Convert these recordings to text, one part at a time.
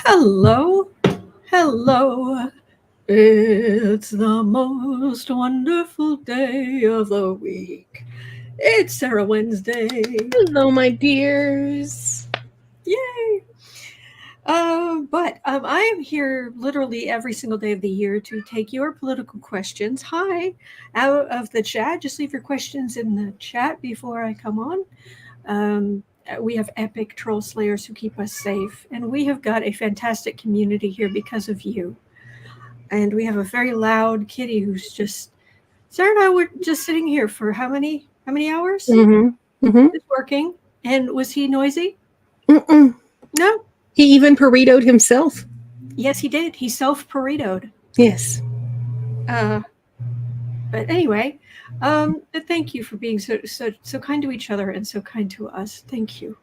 Hello, hello. It's the most wonderful day of the week. It's Sarah Wednesday. Hello, my dears. Yay! But I am here literally every single day of the year to take your political questions. Hi, out of the chat. Just leave your questions in the chat before I come on. We have epic troll slayers who keep us safe, and we have got a fantastic community here because of you. And we have a very loud kitty who's just Sarah and I were just sitting here for how many hours? Just working. And was he noisy? No. He even burritoed himself. Yes, he did. He self-burritoed. Yes. But anyway, thank you for being so kind to each other and so kind to us. Thank you.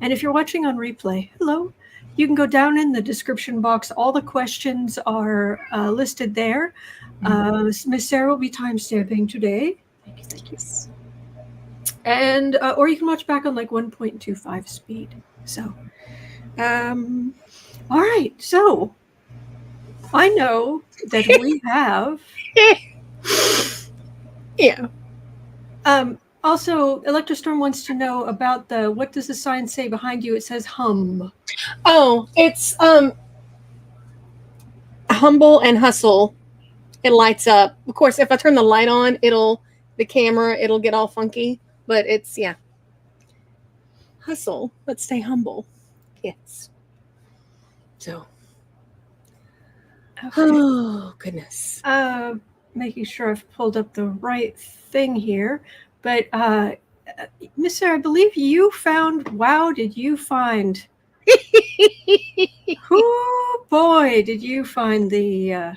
And if you're watching on replay, hello. You can go down in the description box. All the questions are listed there. Miss Sarah will be timestamping today. Thank you. And or you can watch back on like 1.25 speed. So, all right. So, I know that we have. Yeah. Also, Electrostorm wants to know about what does the sign say behind you? It says hum. Oh, it's humble and hustle. It lights up. Of course, if I turn the light on, it'll get all funky. But it's hustle. Let's stay humble. Yes. So. Okay. Oh goodness. Making sure I've pulled up the right thing here. But Miss Sarah, I believe you found. Wow, did you find? Oh boy, did you find the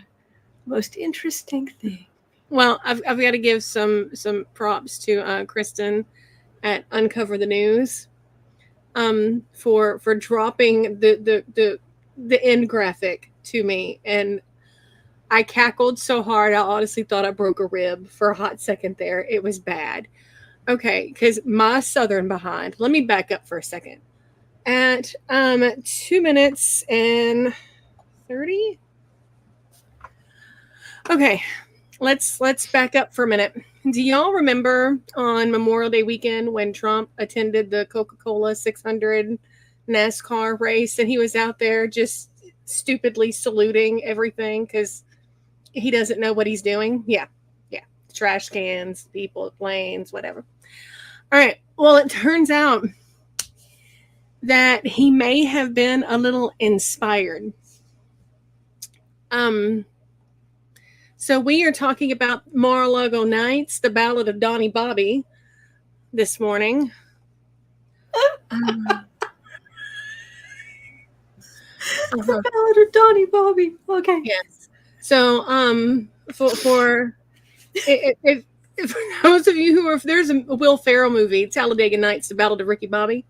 most interesting thing? Well, I've got to give some props to Kristen at Uncover the News, for dropping the end graphic to me, and I cackled so hard I honestly thought I broke a rib for a hot second there. It was bad. Okay, because my southern behind. Let me back up for a second. At 2 minutes and 30. Okay, let's back up for a minute. Do y'all remember on Memorial Day weekend when Trump attended the Coca-Cola 600 NASCAR race and he was out there just stupidly saluting everything because he doesn't know what he's doing? Yeah. Trash cans, people, planes, whatever. All right. Well, it turns out that he may have been a little inspired. So we are talking about Mar-a-Lago nights, the Ballad of Donnie-Bobby this morning. The Ballad of Donnie-Bobby. Okay. Yes. So for if those of you if there's a Will Ferrell movie, Talladega Nights, the Ballad of Ricky Bobby.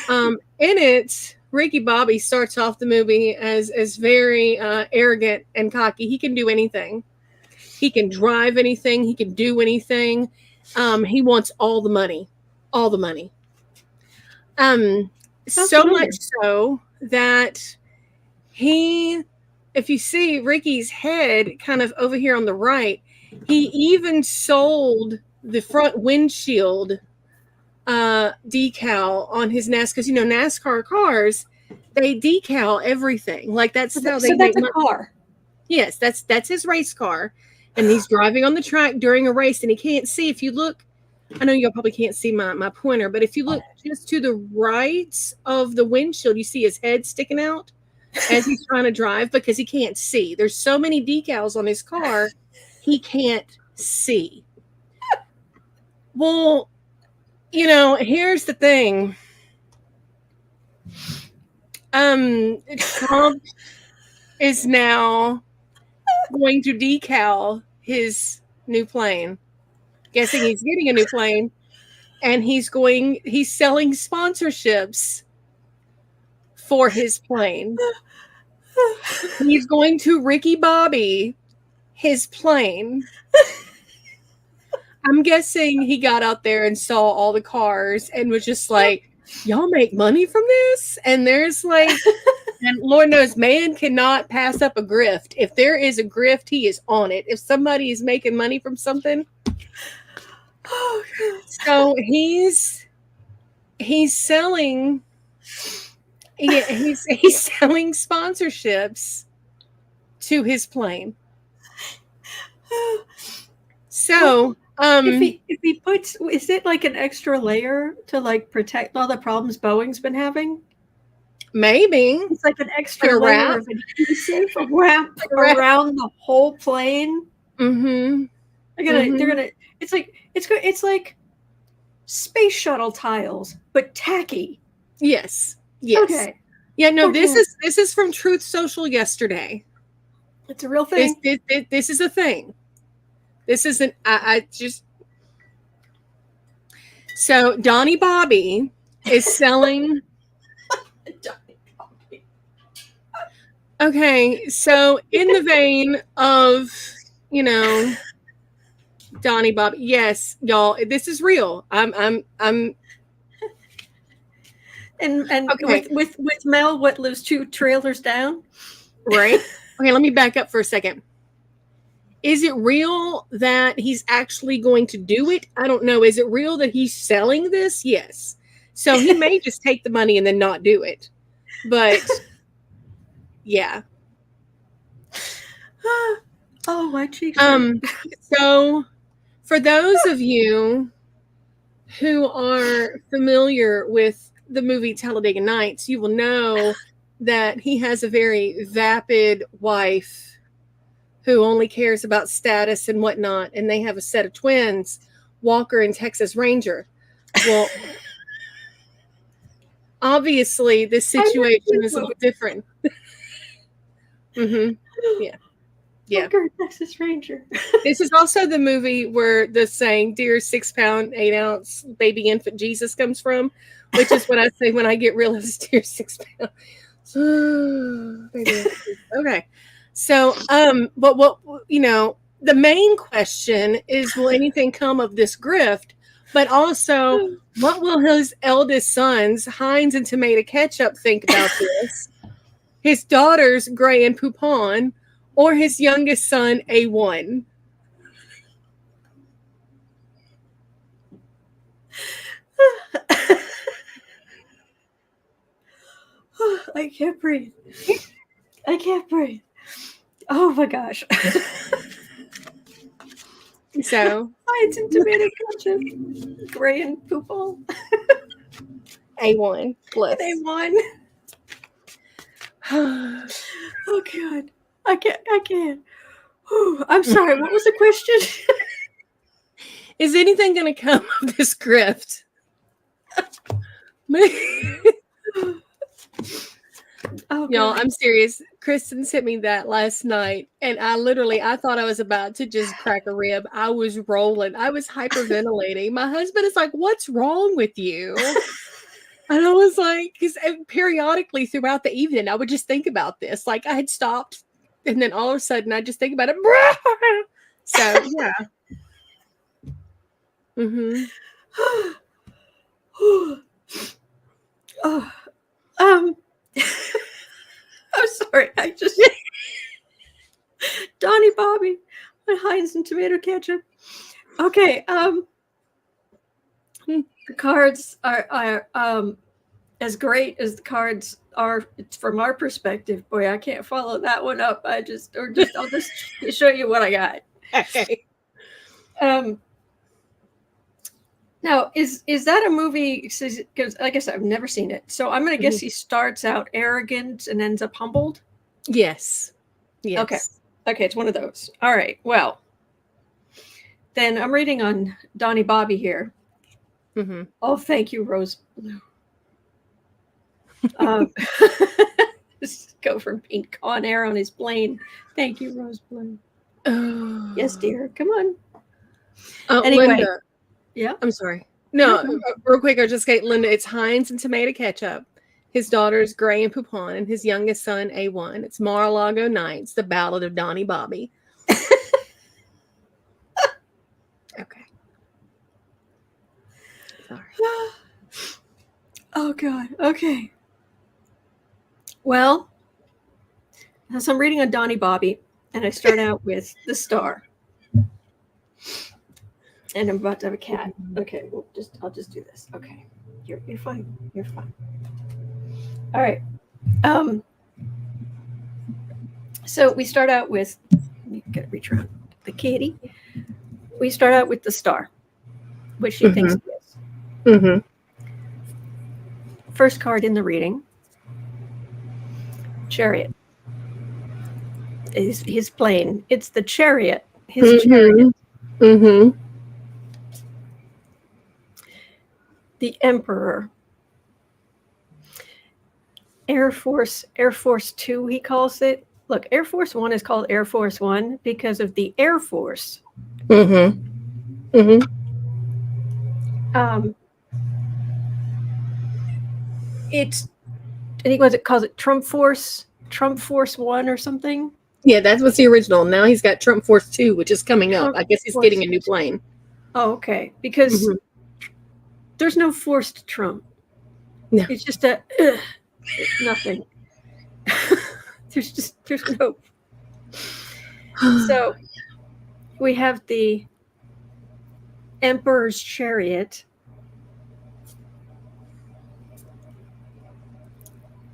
In it, Ricky Bobby starts off the movie as very arrogant and cocky. He can do anything. He can drive anything. He can do anything. He wants all the money. All the money. So much so that if you see Ricky's head kind of over here on the right, he even sold the front windshield decal on his NASCAR, because NASCAR cars, they decal everything. Like that's how they make money. Car. Yes, that's his race car, and he's driving on the track during a race, and he can't see. If you look, I know y'all probably can't see my pointer, but if you look just to the right of the windshield, you see his head sticking out as he's trying to drive because he can't see. There's so many decals on his car, he can't see. Well, here's the thing. Trump is now going to decal his new plane. Guessing he's getting a new plane, and he's selling sponsorships for his plane. He's going to Ricky Bobby his plane. I'm guessing he got out there and saw all the cars and was just like, y'all make money from this? And there's like And Lord knows, man cannot pass up a grift. If there is a grift, he is on it. If somebody is making money from something, Oh, God. so he's selling. He's selling sponsorships to his plane. So, if he puts, is it like an extra layer to like protect all the problems Boeing's been having? maybe It's like an extra a layer wrap. of adhesive wrap around the whole plane. Mm-hmm. They're gonna. It's like space shuttle tiles, but tacky. Yes. Okay. Yeah. No. Okay. This is from Truth Social yesterday. It's a real thing. This is a thing. This isn't. I just. So Donnie-Bobby is selling. Okay, so in the vein of, Donnie-Bobby, yes, y'all, this is real. I'm and okay. with Mel, what lives 2 trailers down, right? Okay, let me back up for a second. Is it real that he's actually going to do it? I don't know. Is it real that he's selling this? Yes. So he may just take the money and then not do it. But yeah. Oh, my cheeks. So for those of you who are familiar with the movie Talladega Nights, you will know that he has a very vapid wife who only cares about status and whatnot, and they have a set of twins, Walker and Texas Ranger. Well, obviously this situation is a little different. Mm-hmm. Yeah. Walker, Texas Ranger. This is also the movie where the saying, "Dear 6 pound, 8 ounce baby infant Jesus" comes from, which is what I say when I get real as dear 6 pound. Okay. So, but what, the main question is, will anything come of this grift? But also, what will his eldest sons, Heinz and Tomato Ketchup, think about this? His daughters, Gray and Poupon, or his youngest son, A1? I can't breathe. I can't breathe. Oh my gosh. So, Heinz and Tomato Ketchup, Gray and Poupon. A1. Bless. They won. Oh God. I can't. Whew. I'm sorry. What was the question? Is anything going to come of this grift? Oh, Y'all, God. I'm serious. Kristen sent me that last night, and I thought I was about to just crack a rib. I was rolling. I was hyperventilating. My husband is like, "What's wrong with you?" And I was like, because periodically throughout the evening, I would just think about this. Like I had stopped, and then all of a sudden, I just think about it. So yeah. Mm-hmm. Oh, I'm sorry. I just Donnie-Bobby and Heinz and Tomato Ketchup. Okay. The cards are as great as the cards are from our perspective. Boy, I can't follow that one up. I'll just show you what I got. Okay. Now, is that a movie? Because like I said, I've never seen it, so I'm going to guess he starts out arrogant and ends up humbled. Yes. Yes. Okay, it's one of those. All right. Well, then I'm reading on Donnie-Bobby here. Mm-hmm. Oh, thank you, Rose Blue. Just go from being Con Air on his plane. Thank you, Rose Blue. Oh. Yes, dear. Come on. Anyway, Linda. Yeah. I'm sorry. No, real quick, I just get Linda. It's Heinz and Tomato Ketchup. His daughters, Gray and Poupon, and his youngest son, A1. It's Mar-a-Lago Nights, the Ballad of Donnie-Bobby. Okay. Sorry. Oh, God. Okay. Well, so I'm reading on Donnie-Bobby, and I start out with the star. And I'm about to have a cat. Okay, I'll just do this. Okay. You're fine. You're fine. All right. So we start out with, you gotta reach around the kitty. We start out with the star, which she thinks it is. Mm-hmm. First card in the reading, Chariot. Is his plane. It's the chariot. His chariot. Mm-hmm. The Emperor. Air Force 2, he calls it. Look, Air Force 1 is called Air Force 1 because of the Air Force. Mm-hmm. Mm-hmm. It's, I think it calls it Trump Force 1 or something. Yeah, that was the original. Now he's got Trump Force 2, which is coming up. I guess he's getting a new plane. Oh, okay. Because there's no forced Trump. No. It's just nothing. there's no. So we have the Emperor's chariot.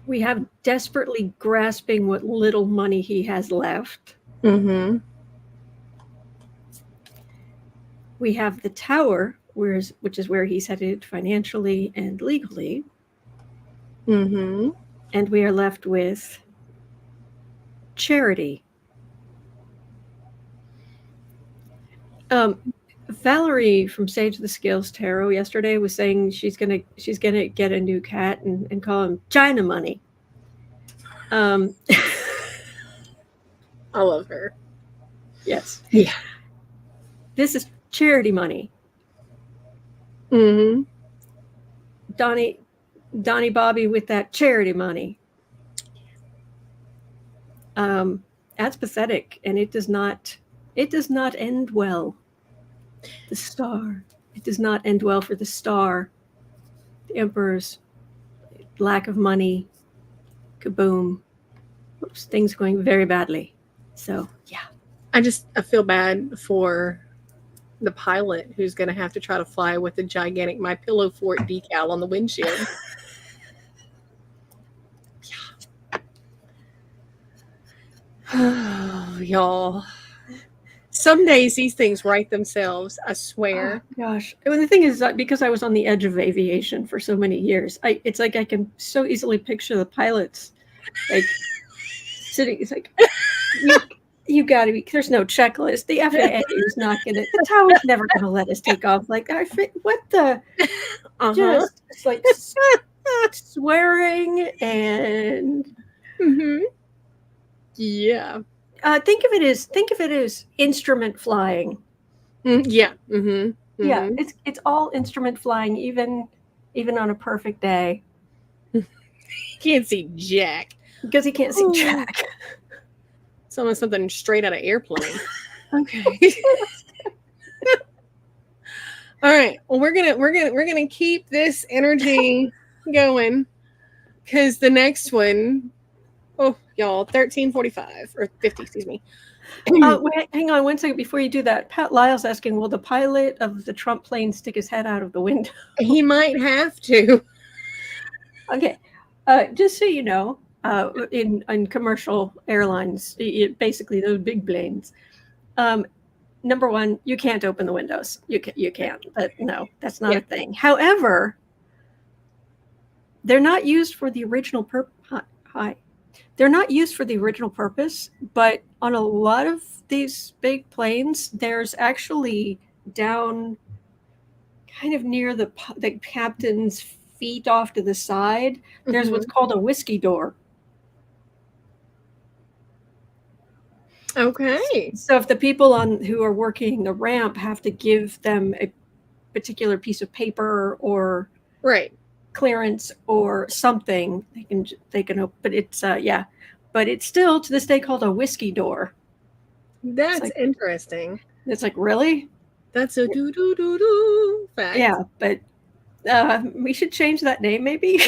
We have desperately grasping what little money he has left. Mm-hmm. We have the Tower, which is where he's headed financially and legally. Mm-hmm. And we are left with charity. Valerie from Sage the Scales Tarot yesterday was saying she's gonna get a new cat and call him China Money. I love her. Yes. Yeah. This is charity money. Mm-hmm. Donnie-Bobby with that charity money. That's pathetic, and it does not end well. The star. It does not end well for the star. The Emperor's lack of money. Kaboom. Oops, things going very badly. So, yeah. I feel bad for the pilot who's going to have to try to fly with a gigantic My Pillow Fort decal on the windshield. Oh, y'all. Some days these things write themselves, I swear. Oh, gosh. And the thing is that because I was on the edge of aviation for so many years, it's like I can so easily picture the pilots like sitting. It's like you got to be. There's no checklist. The FAA is not gonna. The tower's never gonna let us take off. Like what the? Just it's like swearing and. Mm-hmm. Yeah. Think of it as instrument flying. Yeah. Mm-hmm. Mm-hmm. Yeah, it's all instrument flying, even on a perfect day. Can't see jack because he can't see jack. It's almost something straight out of Airplane. Okay. All right. Well, we're gonna keep this energy going because the next one. Oh, y'all, 1345 or 50, excuse me. Wait, hang on 1 second before you do that. Pat Lyle's asking, will the pilot of the Trump plane stick his head out of the window? He might have to. Okay. Just so you know, in commercial airlines, basically those big planes, number one, you can't open the windows. You can't. But no, that's not a thing. However, they're not used for the original purpose. Hi. They're not used for the original purpose, but on a lot of these big planes, there's actually down kind of near the captain's feet off to the side, there's what's called a whiskey door. Okay. So if the people who are working the ramp have to give them a particular piece of paper or clearance or something, they can open. But it's but it's still to this day called a whiskey door. That's interesting. It's like, really? That's a do fact. Yeah, but we should change that name maybe.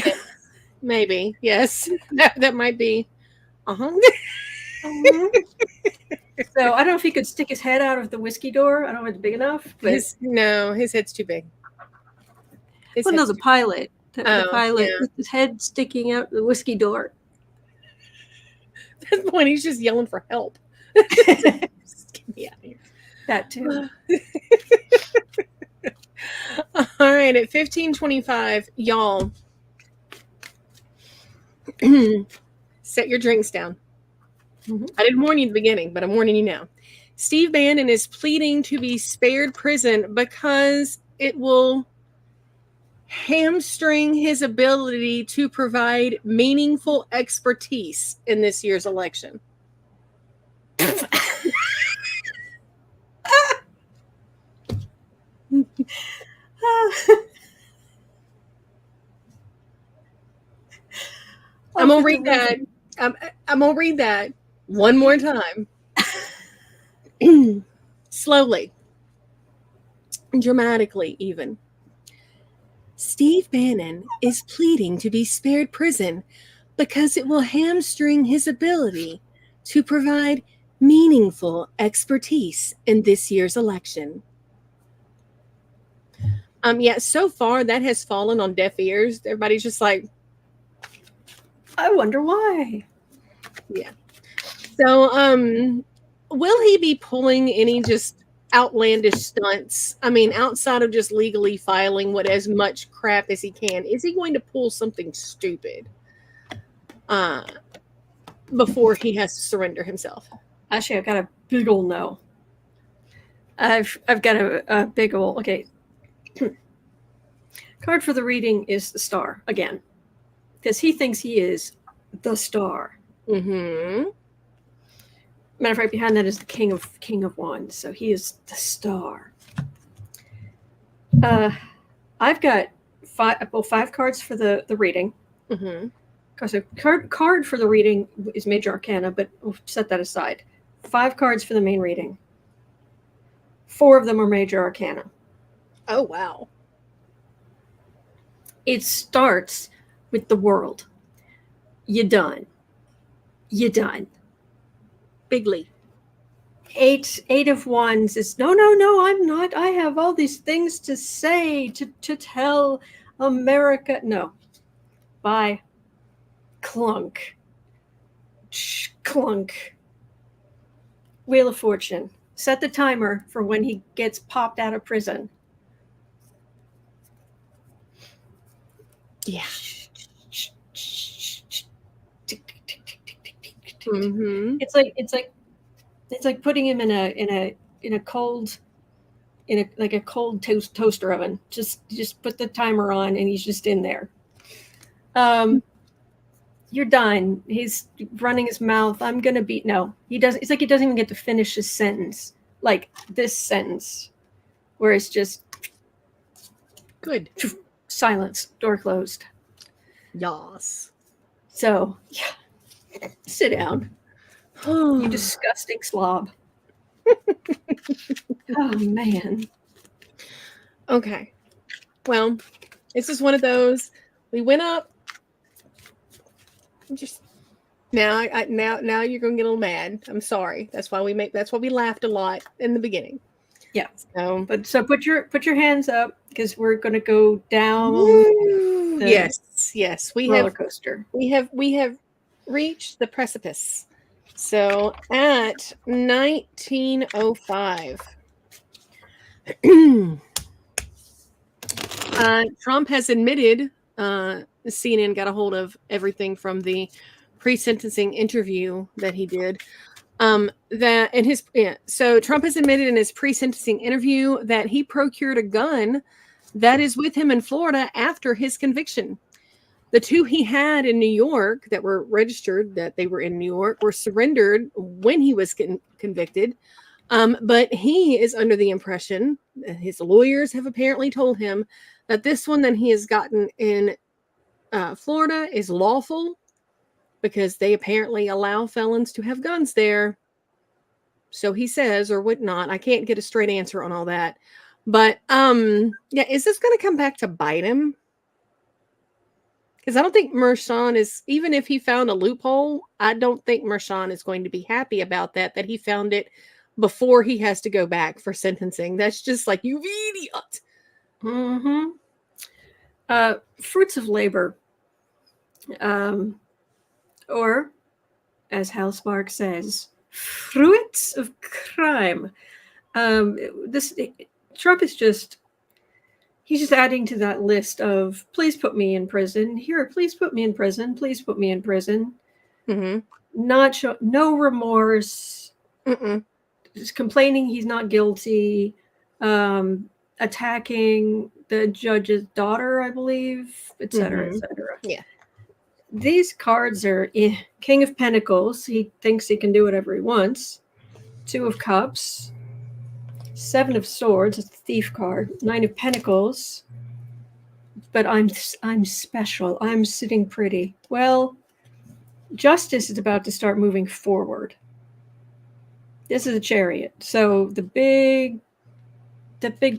maybe. Yes, that might be. Uh-huh. So I don't know if he could stick his head out of the whiskey door. I don't know if it's big enough. But His head's too big. no, the pilot. The pilot yeah. with his head sticking out the whiskey door. At that point, he's just yelling for help. Just get me out of here. That too. All right, at 15:25, y'all, set your drinks down. Mhm. I didn't warn you at the beginning, but I'm warning you now. Steve Bannon is pleading to be spared prison because it will hamstring his ability to provide meaningful expertise in this year's election. I'm gonna read that. I'm gonna read that one more time. Slowly. Dramatically, even. Steve Bannon is pleading to be spared prison because it will hamstring his ability to provide meaningful expertise in this year's election. Yeah, so far that has fallen on deaf ears. Everybody's just like, I wonder why. yeah. So, will he be pulling any just outlandish stunts? I mean, outside of just legally filing what as much crap as he can, is he going to pull something stupid before he has to surrender himself? Actually, I've got a big ol' no. I've got a big ol', okay. Card for the reading is the star again, because he thinks he is the star. Mm-hmm. Matter of fact, behind that is the King of Wands, so he is the star. I've got five cards for the reading. Mm-hmm. Because a card for the reading is Major Arcana, but we'll set that aside. 5 cards for the main reading. 4 of them are Major Arcana. Oh, wow. It starts with the world. You done. Bigly. 8 of Wands is no, I'm not. I have all these things to say, to tell America. No. Bye. Clunk. Clunk. Wheel of Fortune. Set the timer for when he gets popped out of prison. Yeah. Mm-hmm. It's like putting him in a cold toaster oven. Just put the timer on and he's just in there. You're done. He's running his mouth. I'm gonna be no. He doesn't. It's like he doesn't even get to finish his sentence. Like this sentence, where it's just good silence, door closed. Yas. So yeah, sit down. You disgusting slob. Oh man. Okay. Well, this is one of those. We went up. Just now you're gonna get a little mad. I'm sorry. That's why we laughed a lot in the beginning. Yeah. So put your hands up because we're gonna go down. Yes. We roller coaster. We have reached the precipice. So at 1905, Trump has admitted. CNN got a hold of everything from the pre-sentencing interview that he did. So Trump has admitted in his pre-sentencing interview that he procured a gun that is with him in Florida after his conviction. The 2 he had in New York that were registered that they were in New York were surrendered when he was convicted. But he is under the impression, his lawyers have apparently told him, that this one that he has gotten in Florida is lawful because they apparently allow felons to have guns there. So he says, or whatnot. I can't get a straight answer on all that. But yeah, is this going to come back to bite him? Because I don't think Mershon is, even if he found a loophole, I don't think Mershon is going to be happy about that he found it before he has to go back for sentencing. That's just like, you idiot. Mm-hmm. Fruits of labor. Or, as Halsmark says, fruits of crime. Trump is he's just adding to that list of, please put me in prison. Here, please put me in prison. Please put me in prison. Mm-hmm. No remorse. Mm-mm. Just complaining he's not guilty. Attacking the judge's daughter, I believe, etc., etc. Yeah. These cards are King of Pentacles. He thinks he can do whatever he wants. Two of Cups. Seven of Swords. It's the Thief card. Nine of Pentacles. But I'm special. I'm sitting pretty. Well, justice is about to start moving forward. This is a Chariot. So the big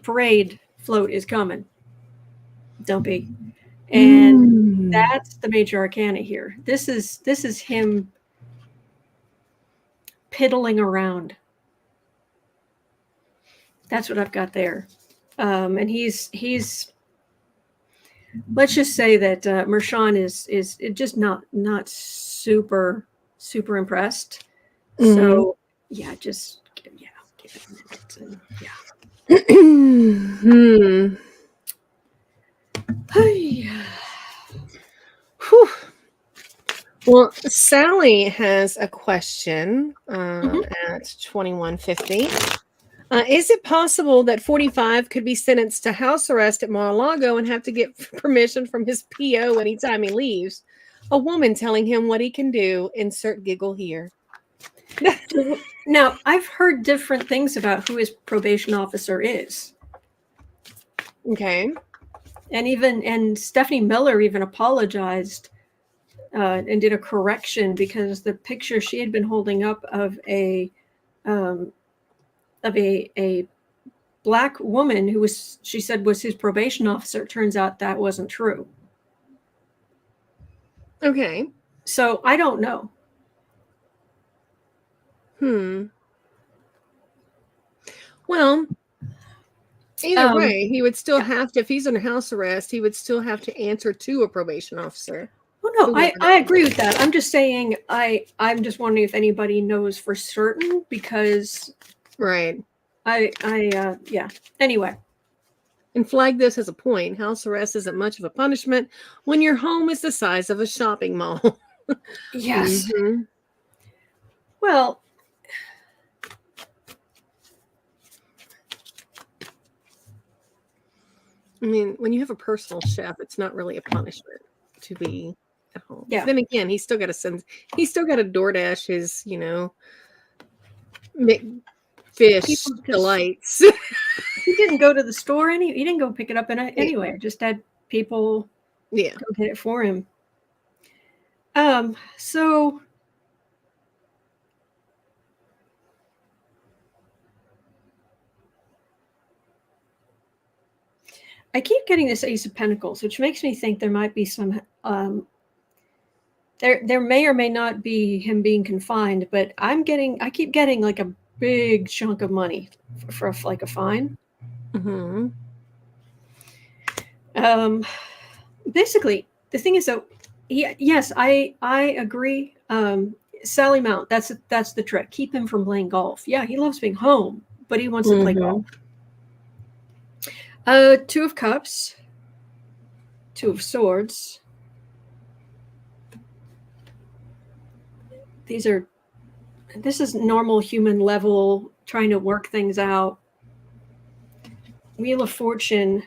parade float is coming. Don't be. And that's the major arcana here. This is him piddling around. That's what I've got there. And he's let's just say that Mershon is just not super impressed. Mm-hmm. So yeah, just give it a minute. And, Whew. Well, Sally has a question at 2150. Is it possible that 45 could be sentenced to house arrest at Mar-a-Lago and have to get permission from his PO anytime he leaves? A woman telling him what he can do. Insert giggle here. Now, I've heard different things about who his probation officer is. Okay. And Stephanie Miller even apologized and did a correction because the picture she had been holding up of a black woman who she said was his probation officer. Turns out that wasn't true. Okay. So I don't know. Well, either way, he would still have to, if he's under house arrest, he would still have to answer to a probation officer. Oh, no, I agree with that. I'm just saying, I'm just wondering if anybody knows for certain because. Right. Yeah. Anyway. And flag this as a point. House arrest isn't much of a punishment when your home is the size of a shopping mall. Yes. Mm-hmm. Well, I mean, when you have a personal chef, it's not really a punishment to be at home. Yeah. Then again, he's still got to DoorDash his, fish delights. He didn't go to the store he didn't go pick it up anyway. Just had people go get it for him. So I keep getting this Ace of Pentacles, which makes me think there might be some there may or may not be him being confined, but I keep getting like a big chunk of money for like a fine. Mm-hmm. Basically, the thing is, though, yes, I agree. Sally Mount, that's the trick. Keep him from playing golf. Yeah, he loves being home, but he wants to play golf. Two of Cups, Two of Swords. This is normal human level, trying to work things out. Wheel of Fortune,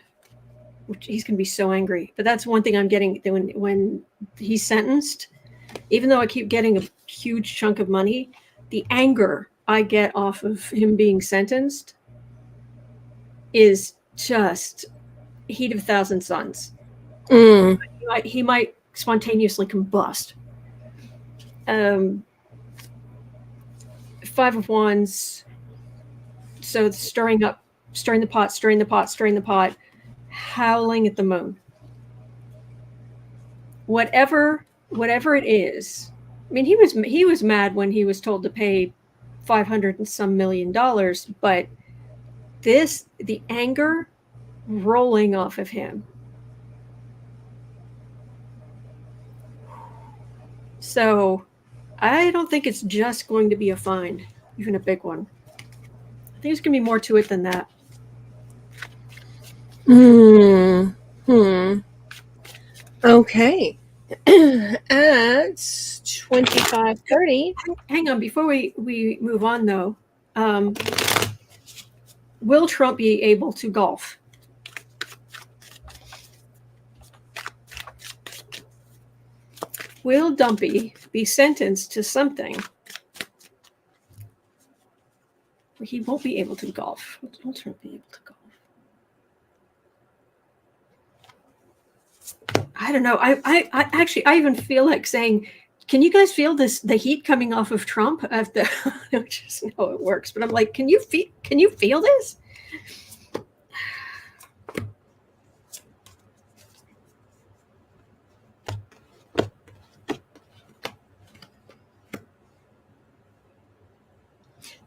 which he's going to be so angry. But that's one thing I'm getting when he's sentenced. Even though I keep getting a huge chunk of money, the anger I get off of him being sentenced is just heat of 1,000 suns. He might spontaneously combust. Five of Wands. So stirring the pot, howling at the moon. whatever it is. I mean, he was mad when he was told to pay $500 and some million, but the anger rolling off of him. So I don't think it's just going to be a fine, even a big one. I think there's going to be more to it than that. Okay. At 25:30. Hang on, before we move on though, will Trump be able to golf? Will Dumpy be sentenced to something where he won't be able to golf? Will Trump be able to golf? I don't know. I actually even feel like saying, can you guys feel the heat coming off of Trump? I just know it works, but I'm like, can you feel this?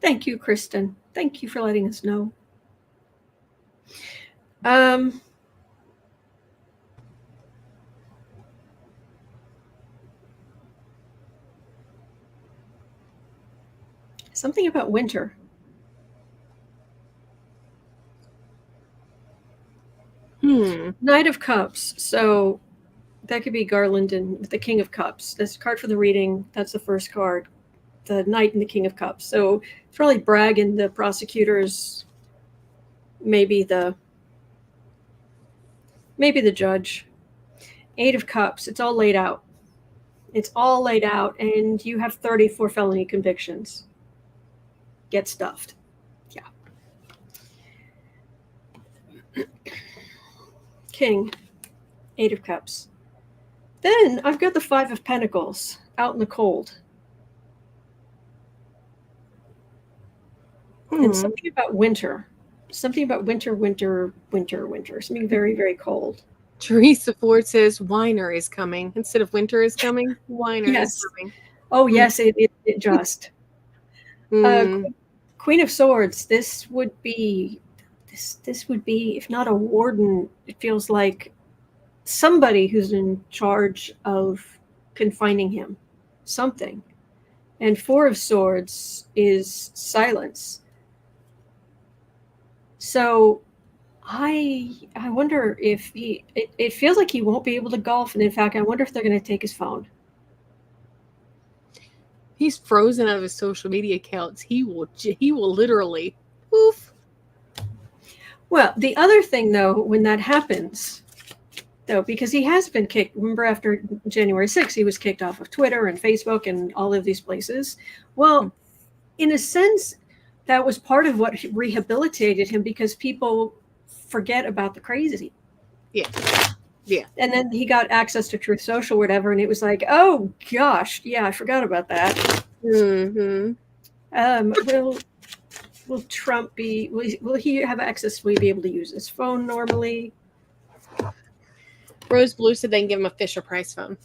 Thank you, Kristen. Thank you for letting us know. Something about winter. Knight of Cups. So that could be Garland and the King of Cups. That's a card for the reading. That's the first card. The Knight and the King of Cups. So it's probably Bragg and the prosecutors, maybe the judge. Eight of Cups. It's all laid out. It's all laid out, and you have 34 felony convictions. Get stuffed. Yeah. King. Eight of Cups. Then I've got the Five of Pentacles out in the cold. And something about winter. Something about winter. Something very, very cold. Teresa Ford says Weiner is coming. Instead of winter is coming, Weiner is coming. Oh, yes, it just. Queen of Swords. This would be, if not a warden, it feels like somebody who's in charge of confining him. Something. And Four of Swords is silence. So I wonder if it feels like he won't be able to golf. And in fact, I wonder if they're going to take his phone. He's frozen out of his social media accounts. He will literally poof. Well, the other thing, though, when that happens, though, because he has been kicked. Remember, after January 6th, he was kicked off of Twitter and Facebook and all of these places. Well, in a sense, that was part of what rehabilitated him, because people forget about the crazy. Yeah. And then he got access to Truth Social, whatever, and it was like, oh gosh, yeah, I forgot about that. Will Trump be? Will he have access? Will he be able to use his phone normally? Rose Blue said they can give him a Fisher Price phone.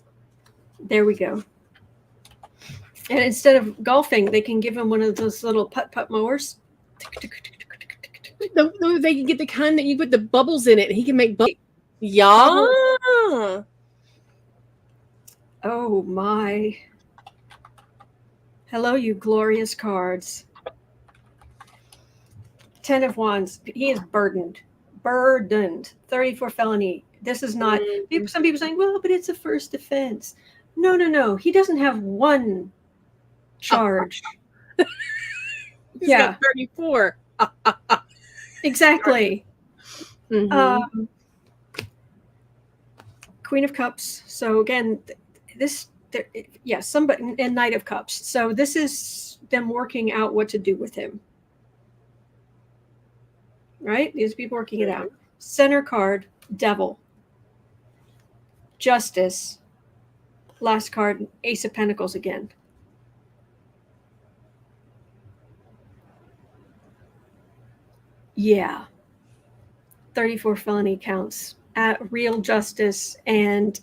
There we go. And instead of golfing, they can give him one of those little putt-putt mowers. They can get the kind that you put the bubbles in it, and he can make bubbles. Yeah. Oh my. Hello, you glorious cards. 10 of Wands. He is burdened. 34 felony. This is not. Some people saying, well, but it's a first offense. No. He doesn't have one charge. He's got 34. Exactly. Queen of Cups. So again, somebody, and Knight of Cups. So this is them working out what to do with him. Right? These people working it out. Center card, Devil. Justice. Last card, Ace of Pentacles again. Yeah. 34 felony counts. Real justice and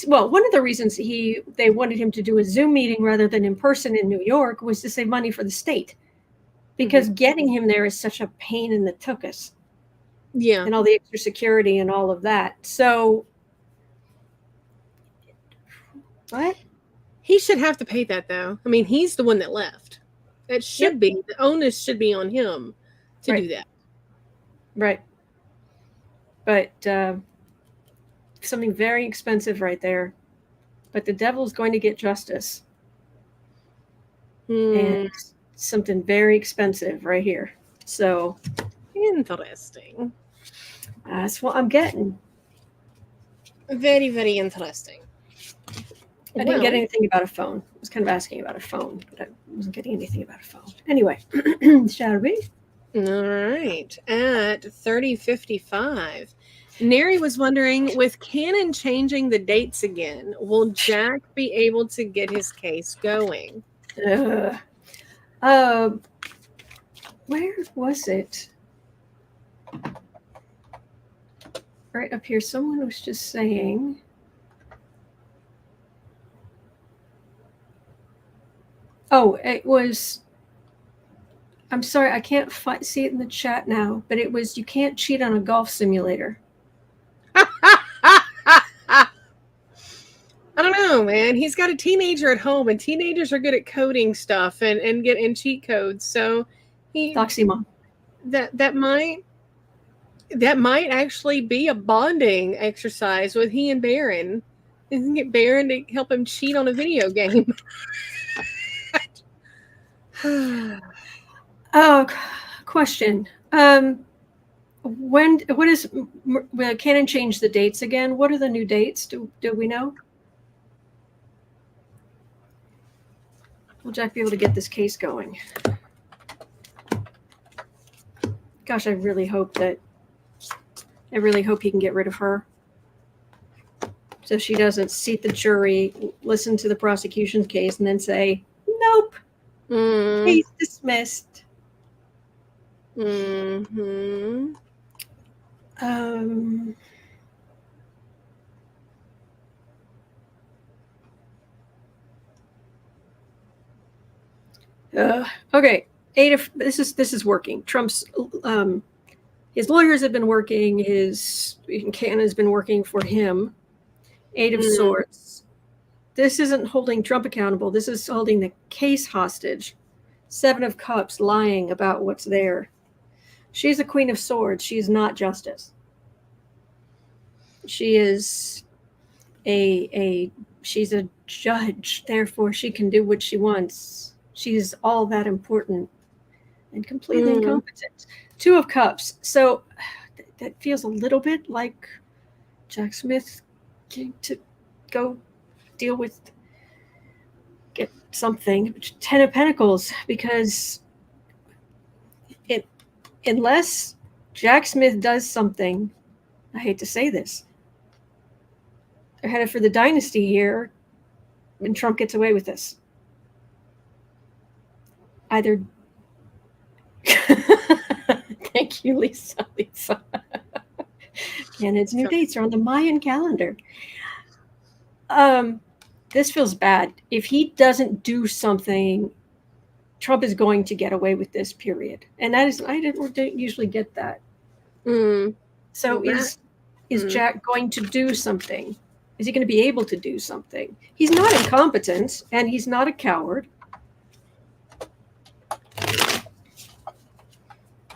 well, one of the reasons they wanted him to do a Zoom meeting rather than in person in New York was to save money for the state, because getting him there is such a pain in the tuchus. Yeah. And all the extra security and all of that. So, what? He should have to pay that, though. I mean, he's the one that left. It should be. The onus should be on him to do that. Right. But something very expensive right there. But the devil's going to get justice. And something very expensive right here. So. Interesting. That's what I'm getting. Very, very interesting. I didn't get anything about a phone. I was kind of asking about a phone, but I wasn't getting anything about a phone. Anyway, shall we? All right. At 30:55, Neri was wondering, with Cannon changing the dates again, will Jack be able to get his case going? Where was it? Right up here. Someone was just saying. Oh, it was. I'm sorry, I can't see it in the chat now, but it was, you can't cheat on a golf simulator. I don't know, man. He's got a teenager at home, and teenagers are good at coding stuff and getting cheat codes. So Doxy Mom. That might actually be a bonding exercise with he and Baron. You can get Baron to help him cheat on a video game. Question. What is, Cannon change the dates again? What are the new dates? Do we know? Will Jack be able to get this case going? Gosh, I really hope he can get rid of her, so she doesn't seat the jury, listen to the prosecution's case, and then say, nope, case dismissed. Mm-hmm. Okay. This is working. Trump's his lawyers have been working. Cannon's been working for him. 8 of Swords. This isn't holding Trump accountable. This is holding the case hostage. 7 of Cups, lying about what's there. She's the Queen of Swords. She's not justice. She is she's a judge. Therefore, she can do what she wants. She's all that important and completely incompetent. 2 of Cups. So that feels a little bit like Jack Smith getting to go get something. 10 of Pentacles, because unless Jack Smith does something, I hate to say this, they're headed for the dynasty here, and Trump gets away with this. Either. Thank you, Lisa. Cannon's new dates are on the Mayan calendar. This feels bad. If he doesn't do something, Trump is going to get away with this, period. And that is, I didn't usually get that. So is Jack going to do something? Is he going to be able to do something? He's not incompetent, and he's not a coward.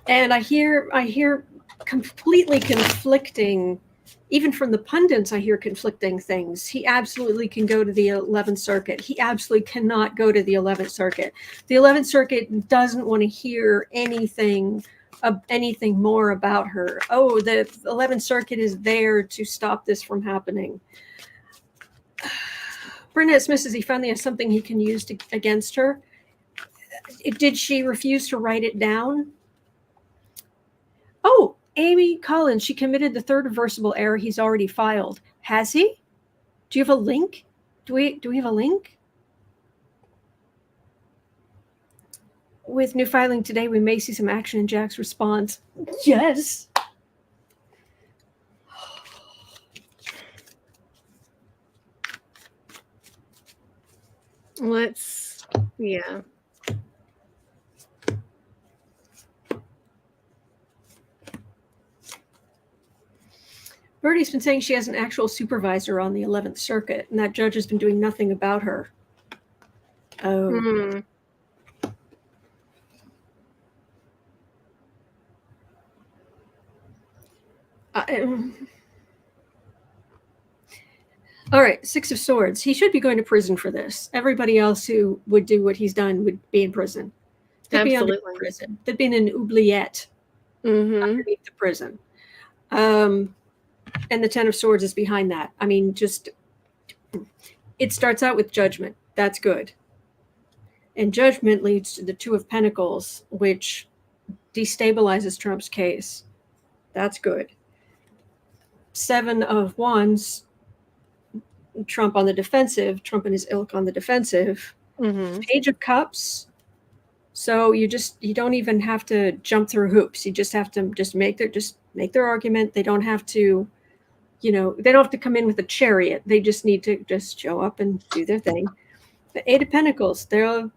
And I hear completely conflicting, even from the pundits, I hear conflicting things. He absolutely can go to the 11th Circuit. He absolutely cannot go to the 11th Circuit. The 11th Circuit doesn't want to hear anything more about her. Oh, the 11th Circuit is there to stop this from happening. Burnett Smith says he finally has something he can use against her. Did she refuse to write it down? Oh, Amy Collins, she committed the 3rd reversible error he's already filed. Has he? Do you have a link? Do we have a link? With new filing today, we may see some action in Jack's response. Yes. Yeah. Bertie's been saying she has an actual supervisor on the 11th Circuit, and that judge has been doing nothing about her. Oh. Mm. All right, Six of Swords. He should be going to prison for this. Everybody else who would do what he's done would be in prison. They'd Absolutely. be under prison. They'd be in an oubliette underneath the prison. And the Ten of Swords is behind that. I mean, it starts out with Judgment. That's good. And Judgment leads to the Two of Pentacles, which destabilizes Trump's case. That's good. Seven of Wands, Trump on the defensive, Trump and his ilk on the defensive. Page of Cups. So you don't even have to jump through hoops. You just have to make their argument. They don't have to, they don't have to come in with a chariot. They just need to just show up and do their thing. The Eight of Pentacles, the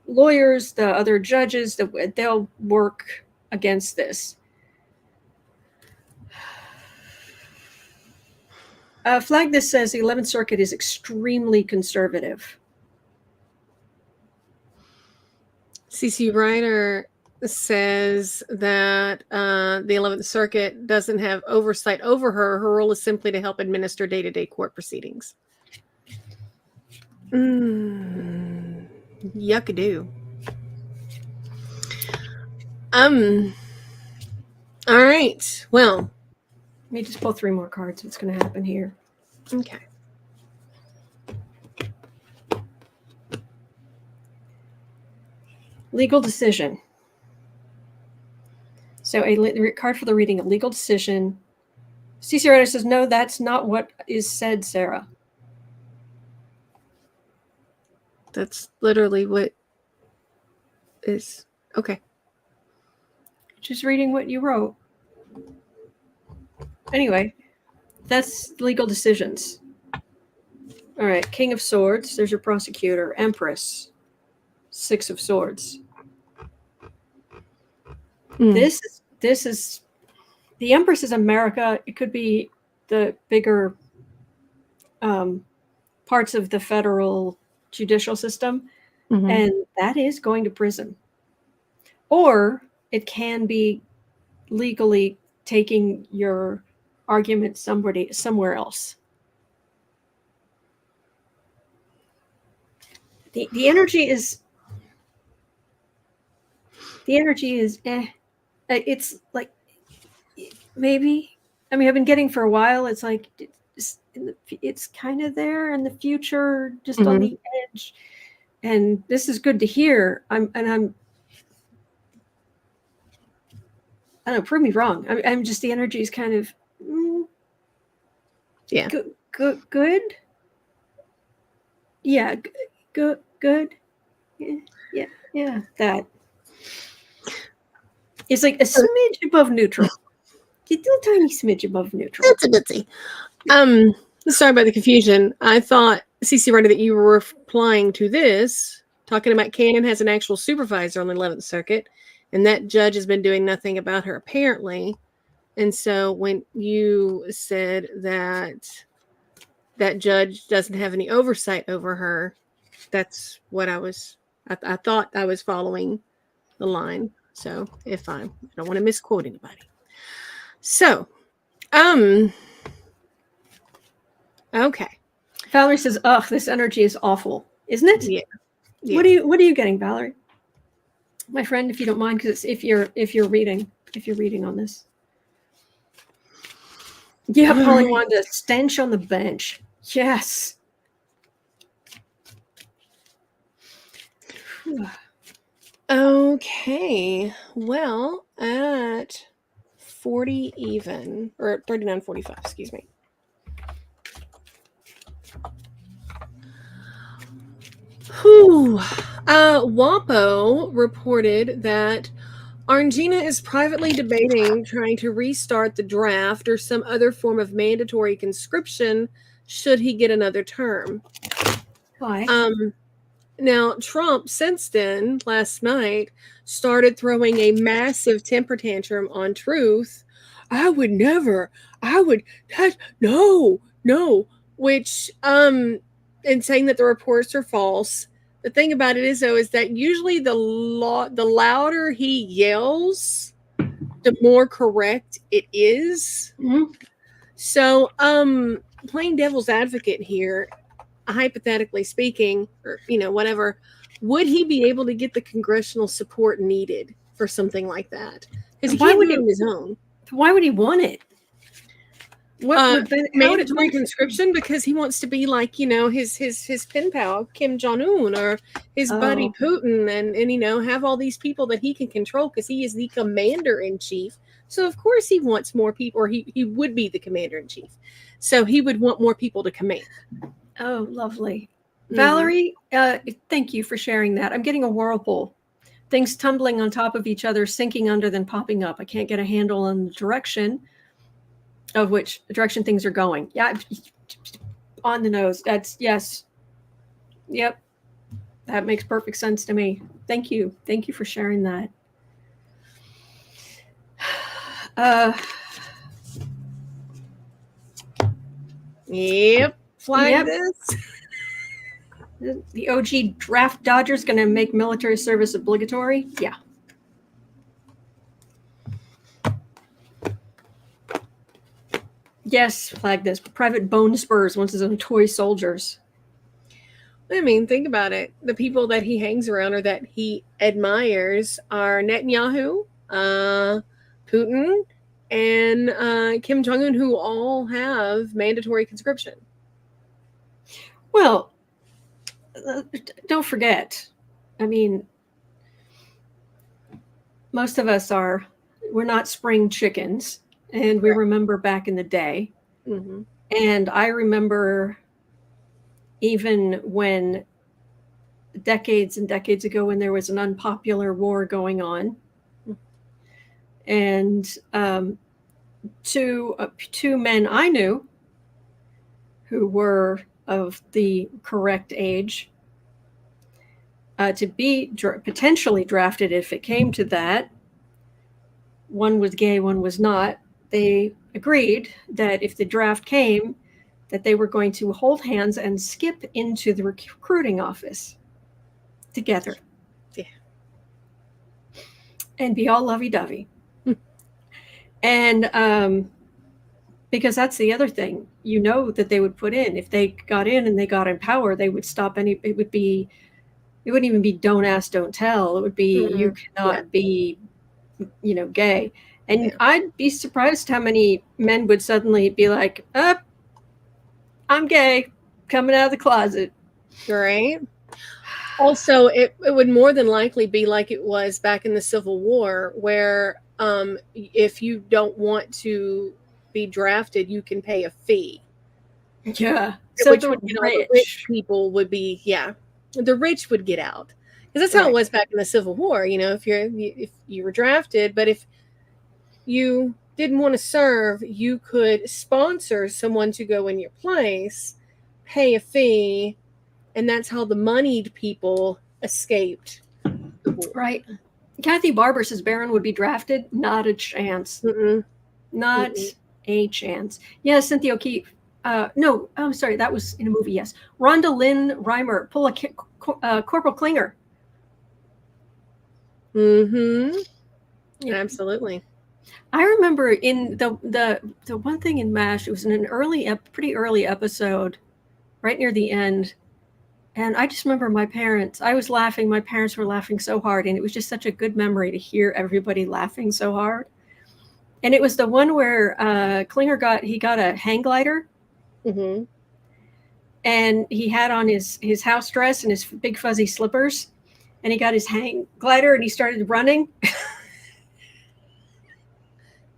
lawyers, the other judges, they'll work against this. Flag this says the 11th Circuit is extremely conservative. CC Ryder says that the 11th Circuit doesn't have oversight over her. Her role is simply to help administer day-to-day court proceedings. Yuck-a-doo. All right. Well, let me just pull 3 more cards. What's going to happen here? Okay. Legal decision. So a card for the reading, a legal decision. CC Ryder says, no, that's not what is said, Sarah. That's literally what is. Okay. Just reading what you wrote. Anyway, that's legal decisions. All right, King of Swords. There's your prosecutor. Empress. 6 of Swords. This is the Empress is America. It could be the bigger parts of the federal judicial system, and that is going to prison. Or it can be legally taking your argument somewhere else. The energy is it's like maybe, I mean, I've been getting for a while. It's like it's kind of there in the future, just on the edge, and this is good to hear. I don't know, prove me wrong. I'm just, the energy is kind of good. Yeah, good. Yeah. That it's like a smidge above neutral. A little tiny smidge above neutral. That's a bitsy. Sorry about the confusion. I thought, CC Ryder, that you were replying to this, talking about Cannon has an actual supervisor on the 11th Circuit, and that judge has been doing nothing about her, apparently. And so when you said that judge doesn't have any oversight over her, that's what I thought I was following the line. So I don't want to misquote anybody. So, okay. Valerie says, "Ugh, this energy is awful, isn't it?" Yeah. What are you getting, Valerie? My friend, if you don't mind, because if you're reading on this. Yeah, Polly Wanda, stench on the bench. Yes. Okay. Well, at 40 even, or 39.45, excuse me. WAPO reported that Orangina is privately debating trying to restart the draft or some other form of mandatory conscription should he get another term. Why? Now, Trump, since then, last night, started throwing a massive temper tantrum on Truth. I would never, no, which, and saying that the reports are false. The thing about it is, though, is that usually the louder he yells, the more correct it is. Mm-hmm. So, playing devil's advocate here, hypothetically speaking, or whatever, would he be able to get the congressional support needed for something like that? Because he can't do it on his own. Why would he want it? Mandatory conscription, because he wants to be like his pen pal Kim Jong-un or his buddy Putin, and have all these people that he can control because he is the commander in chief. So of course he wants more people, or he would be the commander in chief. So he would want more people to command. Oh, lovely. Mm-hmm. Valerie, thank you for sharing that. I'm getting a whirlpool. Things tumbling on top of each other, sinking under, then popping up. I can't get a handle on the direction of which direction things are going. Yeah, on the nose. That's, yes. Yep. That makes perfect sense to me. Thank you. Thank you for sharing that. Yep. Flag this. The OG draft dodger's going to make military service obligatory. Yeah. Yes, flag this. Private Bone Spurs wants his own toy soldiers. I mean, think about it. The people that he hangs around or that he admires are Netanyahu, Putin, and Kim Jong-un, who all have mandatory conscription. Well, don't forget, I mean, most of us we're not spring chickens, and we remember back in the day. Mm-hmm. And I remember even when decades and decades ago, when there was an unpopular war going on, and two men I knew who were of the correct age to be potentially drafted if it came to that. One was gay, one was not. They agreed that if the draft came, that they were going to hold hands and skip into the recruiting office together. Yeah. And be all lovey-dovey. And because that's the other thing, that they would put in. If they got in and they got in power, they would stop it wouldn't even be don't ask, don't tell. It would be you cannot be, gay. And I'd be surprised how many men would suddenly be like, I'm gay, coming out of the closet. Right. Also, it would more than likely be like it was back in the Civil War, where if you don't want to be drafted, you can pay a fee. Yeah. So the rich people would be, the rich would get out. Because that's how it was back in the Civil War. If you were drafted, but if you didn't want to serve, you could sponsor someone to go in your place, pay a fee, and that's how the moneyed people escaped the war. Right. Kathy Barber says Barron would be drafted. Not a chance. Mm-mm. Not a chance. Yeah, Cynthia O'Keefe. No, I'm sorry. That was in a movie, yes. Rhonda Lynn Reimer. Pull a Corporal Klinger. Mm-hmm. Yeah. Absolutely. I remember in the one thing in MASH, it was in an pretty early episode, right near the end. And I just remember I was laughing. My parents were laughing so hard. And it was just such a good memory to hear everybody laughing so hard. And it was the one where Klinger got a hang glider. Mm-hmm. And he had on his house dress and his big fuzzy slippers. And he got his hang glider and he started running.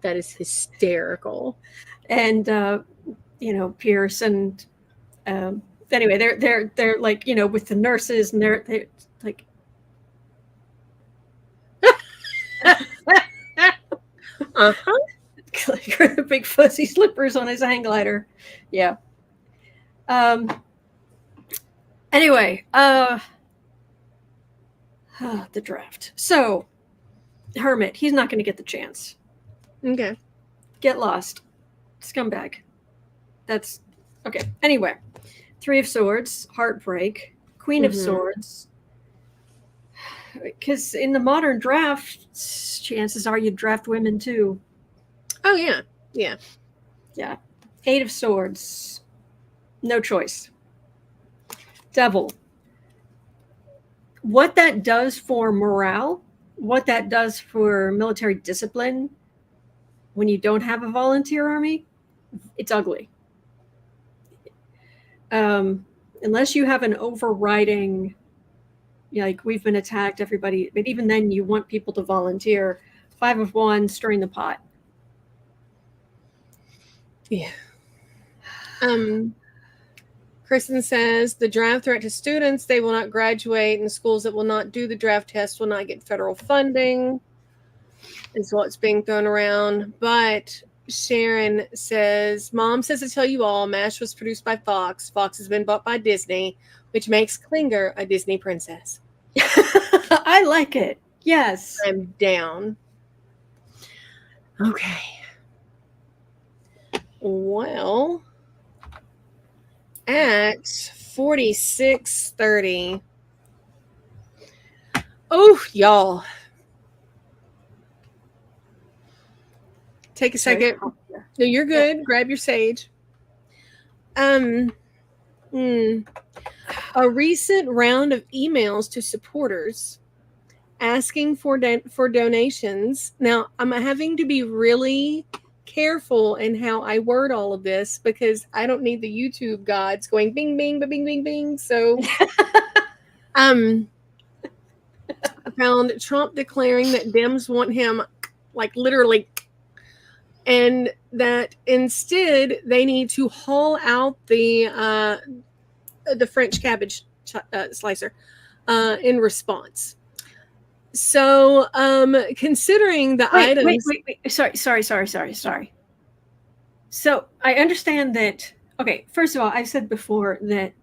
That is hysterical. And, Pierce and anyway, they're like, with the nurses and they're like, big fuzzy slippers on his hang glider. Yeah. Anyway, the draft. So, Hermit, he's not going to get the chance. Okay. Get lost. Scumbag. That's okay. Anyway, 3 of Swords, heartbreak. Queen of Swords. Because in the modern draft, chances are you draft women too. Oh, yeah. Yeah. Yeah. 8 of Swords. No choice. Devil. What that does for morale, what that does for military discipline when you don't have a volunteer army, it's ugly. Unless you have an overriding, like we've been attacked, everybody, but even then you want people to volunteer. 5 of Wands, stirring the pot. Yeah. Kristen says the draft threat to students, they will not graduate, and schools that will not do the draft test will not get federal funding, is what's being thrown around. But Sharon says, Mom says to tell you all, MASH was produced by Fox. Fox has been bought by Disney, which makes Klinger a Disney princess. I like it. Yes. I'm down. Okay. Well, at 46:30. Oh, y'all. Take a second. No, you're good. Yeah. Grab your sage. A recent round of emails to supporters asking for donations. Now, I'm having to be really careful in how I word all of this because I don't need the YouTube gods going bing, bing, bing, bing, bing. So, I found Trump declaring that Dems want him, like literally, and that instead they need to haul out the French cabbage slicer in response. So, considering the items... Wait. Sorry. So, I understand that... Okay, first of all, I said before that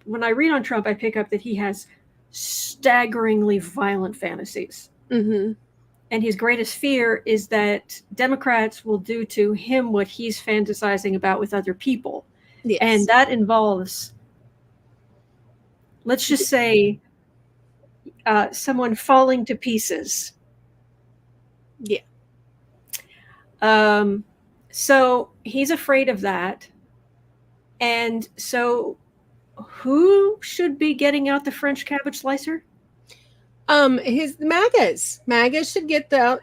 when I read on Trump, I pick up that he has staggeringly violent fantasies. Mm-hmm. And his greatest fear is that Democrats will do to him what he's fantasizing about with other people. Yes. And that involves, let's just say... someone falling to pieces. Yeah. So he's afraid of that. And so who should be getting out the French cabbage slicer? His MAGAs. MAGA should get the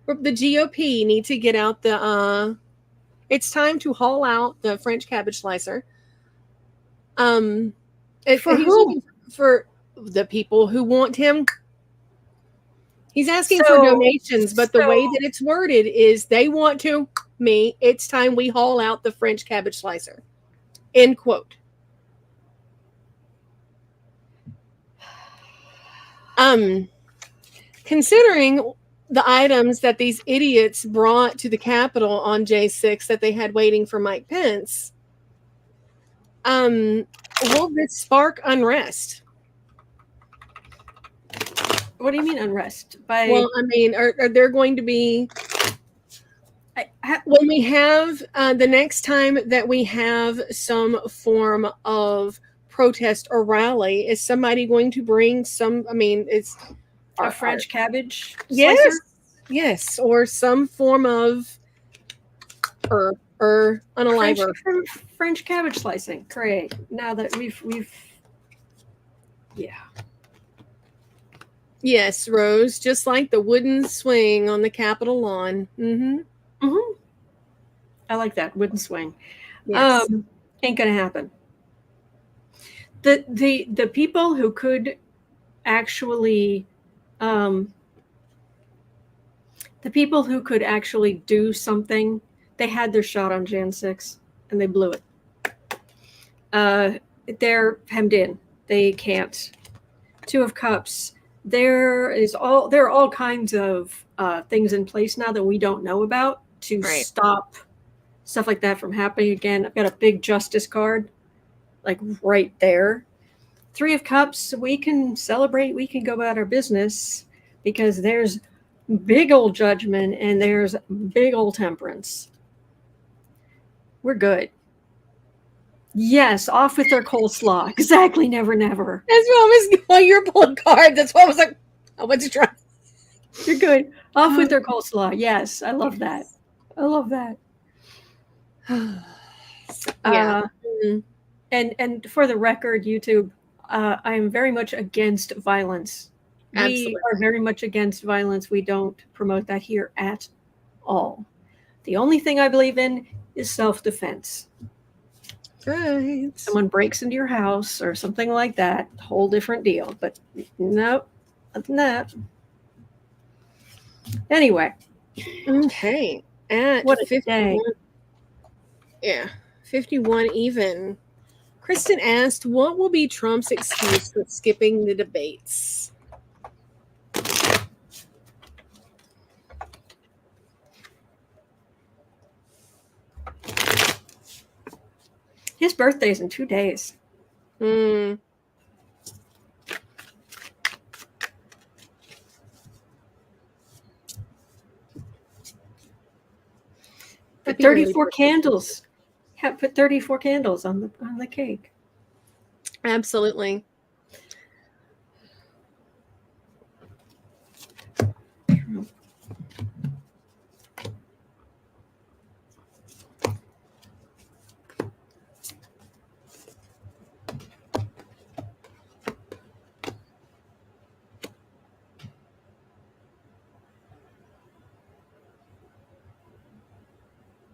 GOP need to get out it's time to haul out the French cabbage slicer. For who? For the people who want him. He's asking for donations, but the way that it's worded is they want to me. It's time we haul out the French cabbage slicer. End quote. Considering the items that these idiots brought to the Capitol on J6 that they had waiting for Mike Pence, will this spark unrest? What do you mean unrest? Well, I mean, are there going to be... when we have the next time that we have some form of protest or rally, is somebody going to bring some... I mean, it's... A French cabbage slicer? Yes, or some form of... unaliver. French cabbage slicing. Great. Now that we've... Yeah. Yes, Rose, just like the wooden swing on the Capitol lawn. Mm-hmm. Mm-hmm. I like that wooden swing. Yes. Ain't gonna happen. The people who could actually do something, they had their shot on Jan 6 and they blew it. They're hemmed in. They can't. 2 of Cups. There are all kinds of things in place now that we don't know about to stop stuff like that from happening again. I've got a big justice card. like right there. Three of Cups, we can celebrate, we can go about our business because there's big old judgment and there's big old temperance. We're good. Yes, off with their coleslaw. Exactly, never, never. That's what I was going. You're pulling cards. That's why I was like, I want to try. You're good. Off with their coleslaw. Yes, I love that. I love that. Yeah. And for the record, YouTube, I am very much against violence. Absolutely. We are very much against violence. We don't promote that here at all. The only thing I believe in is self-defense. Right. Someone breaks into your house or something like that, whole different deal. But no, other than that. Anyway. Okay. At What a 51, day. yeah, 51 even. Kristen asked, what will be Trump's excuse for skipping the debates? His birthday's in 2 days. Mm. Put 34 candles. Yeah, put 34 candles on the cake. Absolutely.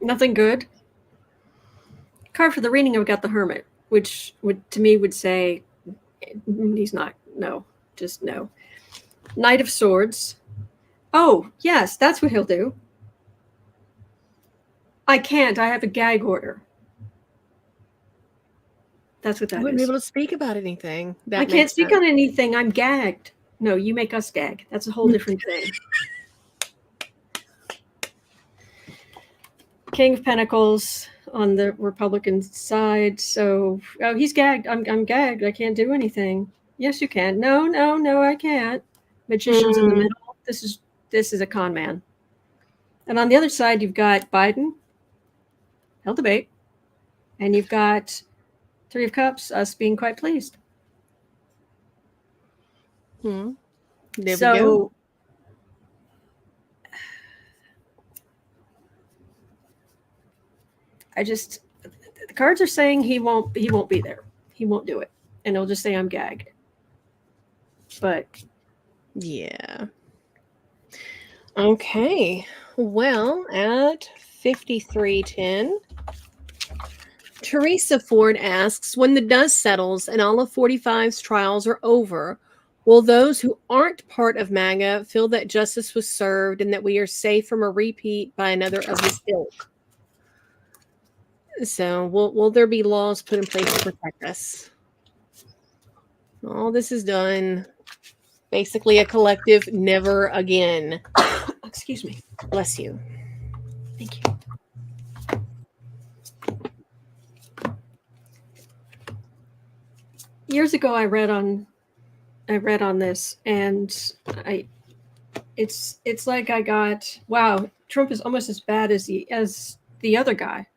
Nothing good. Card for the reading, I've got the Hermit, which to me would say he's not. No, just no. Knight of Swords. Oh, yes, that's what he'll do. I can't. I have a gag order. That's what that I wouldn't is. be able to speak about anything. I can't speak on anything. I'm gagged. No, you make us gag. That's a whole different thing. King of Pentacles on the Republican side. So, oh, he's gagged. I'm gagged. I can't do anything. Yes, you can. No, I can't. Magician's in the middle. This is a con man. And on the other side, you've got Biden, held debate, and you've got Three of Cups, us being quite pleased. There we So, go. The cards are saying he won't be there. He won't do it. And he'll just say I'm gagged. But yeah. Okay. Well, at 53:10, Teresa Ford asks, when the dust settles and all of 45's trials are over, will those who aren't part of MAGA feel that justice was served and that we are safe from a repeat by another of his ilk? So will there be laws put in place to protect us? All this is done. Basically a collective never again. excuse me. Bless you. Thank you. Years ago I read on this, and it's like I got, wow, Trump is almost as bad as the other guy.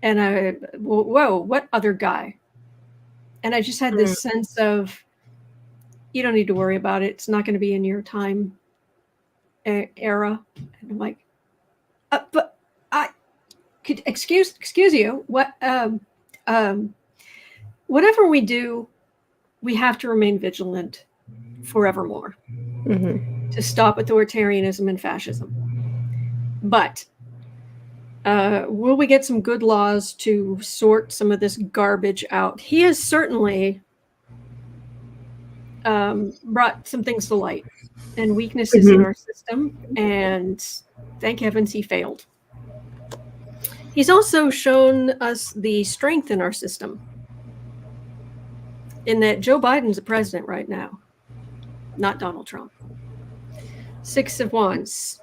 And whoa, what other guy? And I just had this sense of, you don't need to worry about it. It's not going to be in your time era. And I'm like, but I could excuse you. What? Whatever we do, we have to remain vigilant forevermore to stop authoritarianism and fascism. But will we get some good laws to sort some of this garbage out? He has certainly brought some things to light and weaknesses in our system, and thank heavens he failed. He's also shown us the strength in our system, in that Joe Biden's the president right now, not Donald Trump. Six of Wands.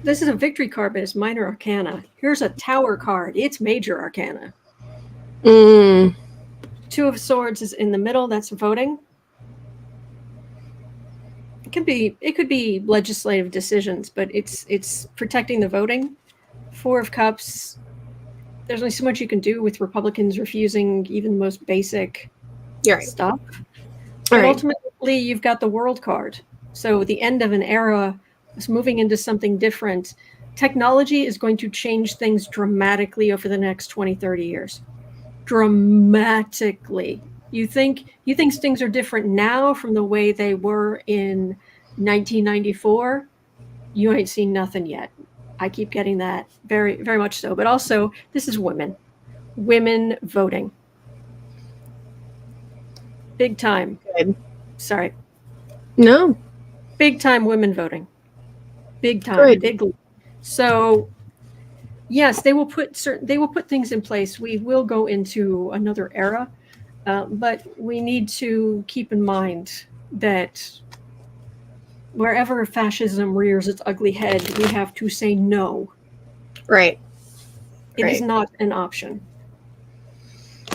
This is a victory card, but it's minor arcana. Here's a tower card. It's major arcana. Two of Swords is in the middle. That's voting. It could be legislative decisions, but it's protecting the voting. Four of Cups. There's only so much you can do with Republicans refusing even the most basic stuff. But ultimately, you've got the World card. So the end of an era is moving into something different. Technology is going to change things dramatically over the next 20, 30 years. Dramatically. You think things are different now from the way they were in 1994? You ain't seen nothing yet. I keep getting that, very, very much so. But also, this is women voting. Big time. Good. Sorry. No. Big time women voting. Big time. Good. Big. So, yes, they will put things in place. We will go into another era, but we need to keep in mind that wherever fascism rears its ugly head, we have to say no. Right. It is not an option.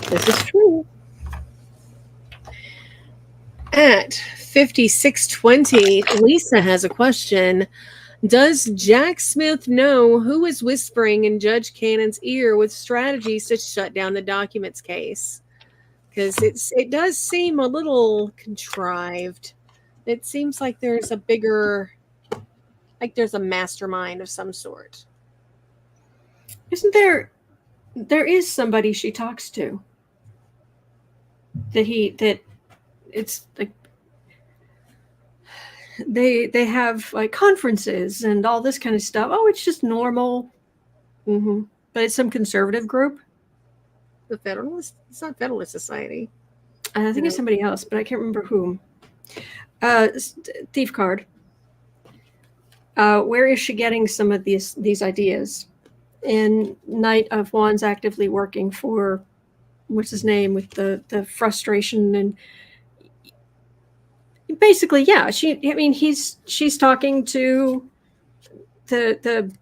This is true. At 5620, Lisa has a question. Does Jack Smith know who is whispering in Judge Cannon's ear with strategies to shut down the documents case? Because it does seem a little contrived. It seems like there's a mastermind of some sort. Isn't there? There is somebody she talks to. It's like they have like conferences and all this kind of stuff. Oh, it's just normal. Mm-hmm. But it's some conservative group. The Federalist? It's not Federalist Society. I think it's somebody else, but I can't remember whom. Thief card. Where is she getting some of these ideas? And Knight of Wands actively working for, what's his name, with the frustration and basically, yeah. She's talking to the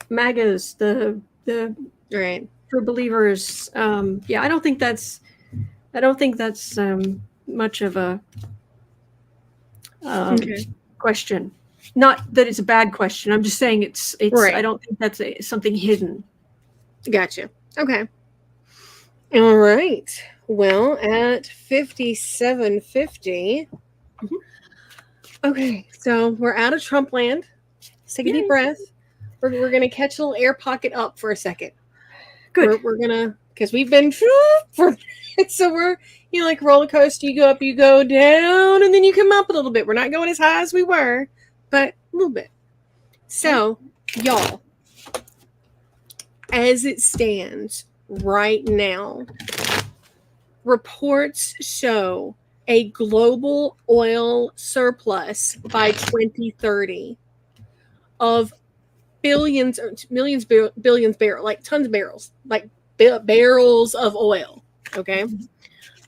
MAGAs, the true believers. Yeah, I don't think that's much of a question. Not that it's a bad question. I'm just saying it's right. I don't think that's something hidden. Gotcha. Okay. All right. Well, at 5750. Mm-hmm. Okay, so we're out of Trump land. Let's take a deep breath. We're gonna catch a little air pocket up for a second. Good. We're gonna, because we've been for so we're like roller coaster. You go up, you go down, and then you come up a little bit. We're not going as high as we were, but a little bit. So, y'all, as it stands right now, reports show a global oil surplus by 2030 of billions barrels, like tons of barrels, like barrels of oil. Okay.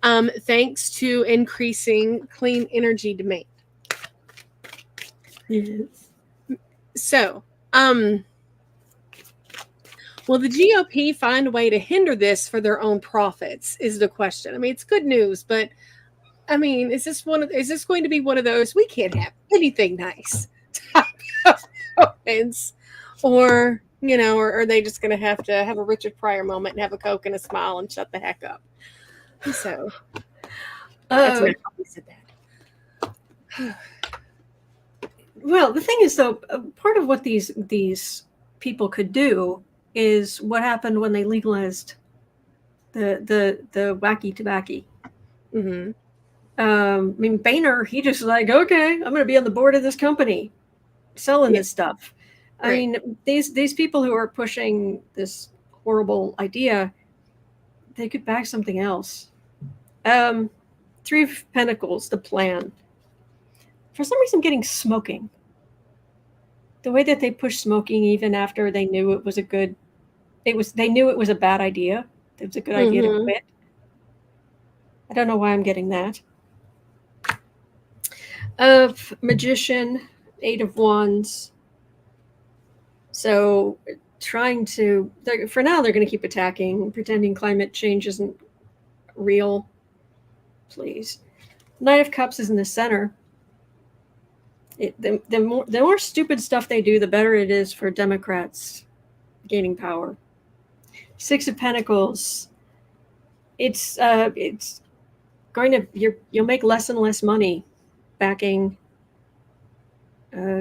Thanks to increasing clean energy demand. Yes. So, will the GOP find a way to hinder this for their own profits is the question. I mean, it's good news, but I mean, is this going to be one of those we can't have anything nice type of moments, or or are they just going to have a Richard Pryor moment and have a Coke and a smile and shut the heck up? So that's not how we said that. Well, the thing is, though, part of what these people could do is what happened when they legalized the wacky tobacco. Mm-hmm. I mean, Boehner, he just like, okay, I'm going to be on the board of this company selling this stuff. I mean, these people who are pushing this horrible idea, they could back something else. Three of Pentacles, the plan. For some reason, I'm getting smoking. The way that they push smoking, even after they knew it was they knew it was a bad idea. It was a good idea to quit. I don't know why I'm getting that. Of Magician, Eight of Wands. So for now, they're going to keep attacking, pretending climate change isn't real. Please. Knight of Cups is in the center. The more stupid stuff they do, the better it is for Democrats gaining power. Six of Pentacles. It's going to you'll make less and less money backing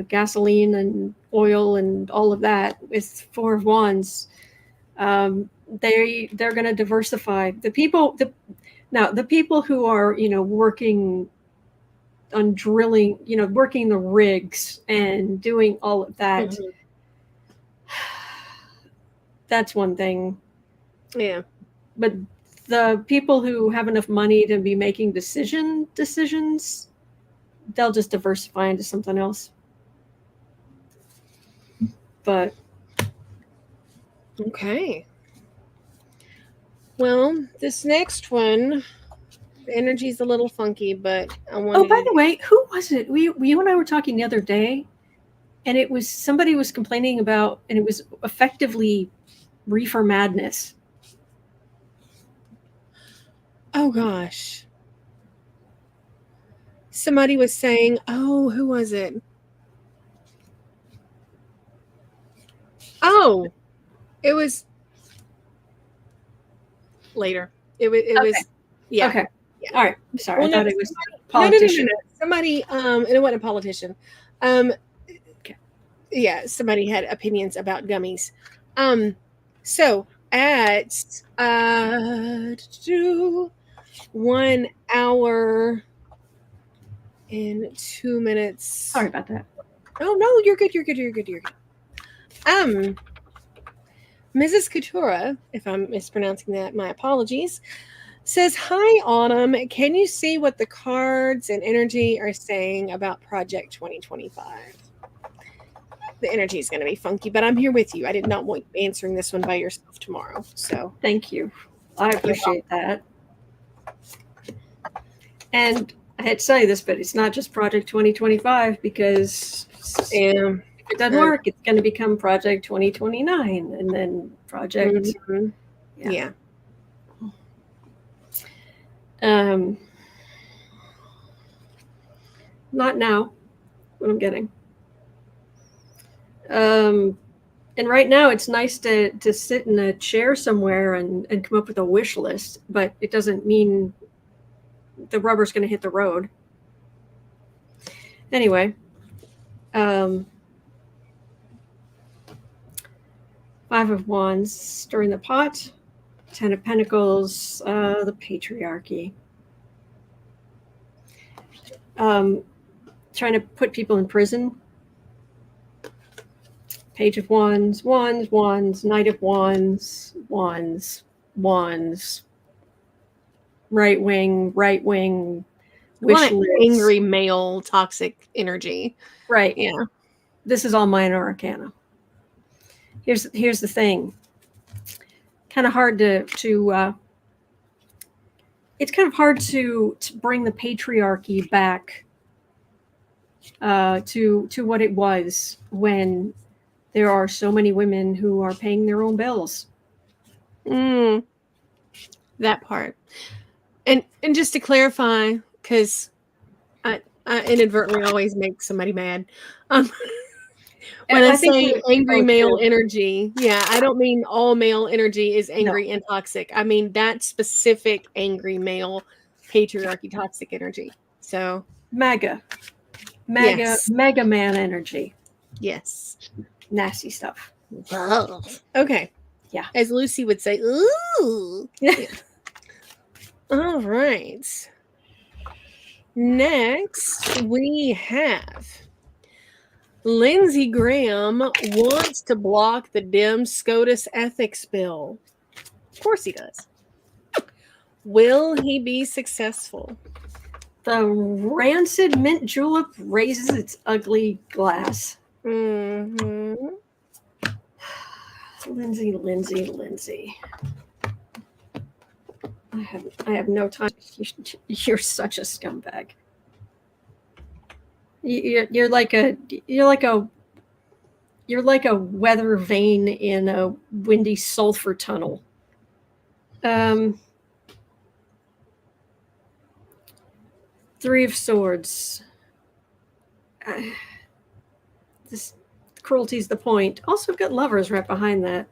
gasoline and oil and all of that. With Four of Wands, they're going to diversify. The people who are working on drilling, working the rigs and doing all of that. Mm-hmm. That's one thing. Yeah. But the people who have enough money to be making decisions, they'll just diversify into something else. But okay. Well, this next one, the energy's a little funky, but I want. Oh, by the way, who was it? You and I were talking the other day, and it was somebody was complaining about, and it was effectively reefer madness. Oh gosh. Somebody was saying, oh, who was it? Oh, it was later. It was, yeah. Okay. Yeah. All right. I'm sorry. Well, I thought it was a politician. No. Somebody, it wasn't a politician. Okay. Yeah, somebody had opinions about gummies. So at 1 hour and 2 minutes. Sorry about that. Oh no, you're good. Mrs. Coutura, if I'm mispronouncing that, my apologies, says, hi, Autumn. Can you see what the cards and energy are saying about Project 2025? The energy is going to be funky, but I'm here with you. I did not want you answering this one by yourself tomorrow. So thank you. I appreciate that. And I had to say this, but it's not just Project 2025 because if it doesn't work, it's going to become Project 2029 and then Project. Mm-hmm. Yeah. Not now. What I'm getting. And right now it's nice to sit in a chair somewhere and come up with a wish list, but it doesn't mean the rubber's going to hit the road. Anyway, Five of Wands, stirring the pot. 10 of Pentacles, the patriarchy. Trying to put people in prison. Page of Wands, Knight of Wands, right wing, wish list. Angry male, toxic energy. Right. Yeah. This is all minor arcana. Here's the thing. Kind of hard to it's kind of hard to bring the patriarchy back to what it was when there are so many women who are paying their own bills. That part. And just to clarify, because I inadvertently always make somebody mad. When I say angry male energy, I don't mean all male energy is angry and toxic. I mean that specific angry male patriarchy toxic energy. So MAGA yes. mega man energy. Yes. Nasty stuff. Oh. Okay. Yeah. As Lucy would say, ooh. Yeah. All right. Next, we have Lindsey Graham wants to block the Dems SCOTUS ethics bill. Of course he does. Will he be successful? The rancid mint julep raises its ugly glass. Mm-hmm. Lindsey. I have no time. You're such a scumbag. You're like a weather vane in a windy sulfur tunnel. Three of Swords. This cruelty's the point. Also, I've got Lovers right behind that.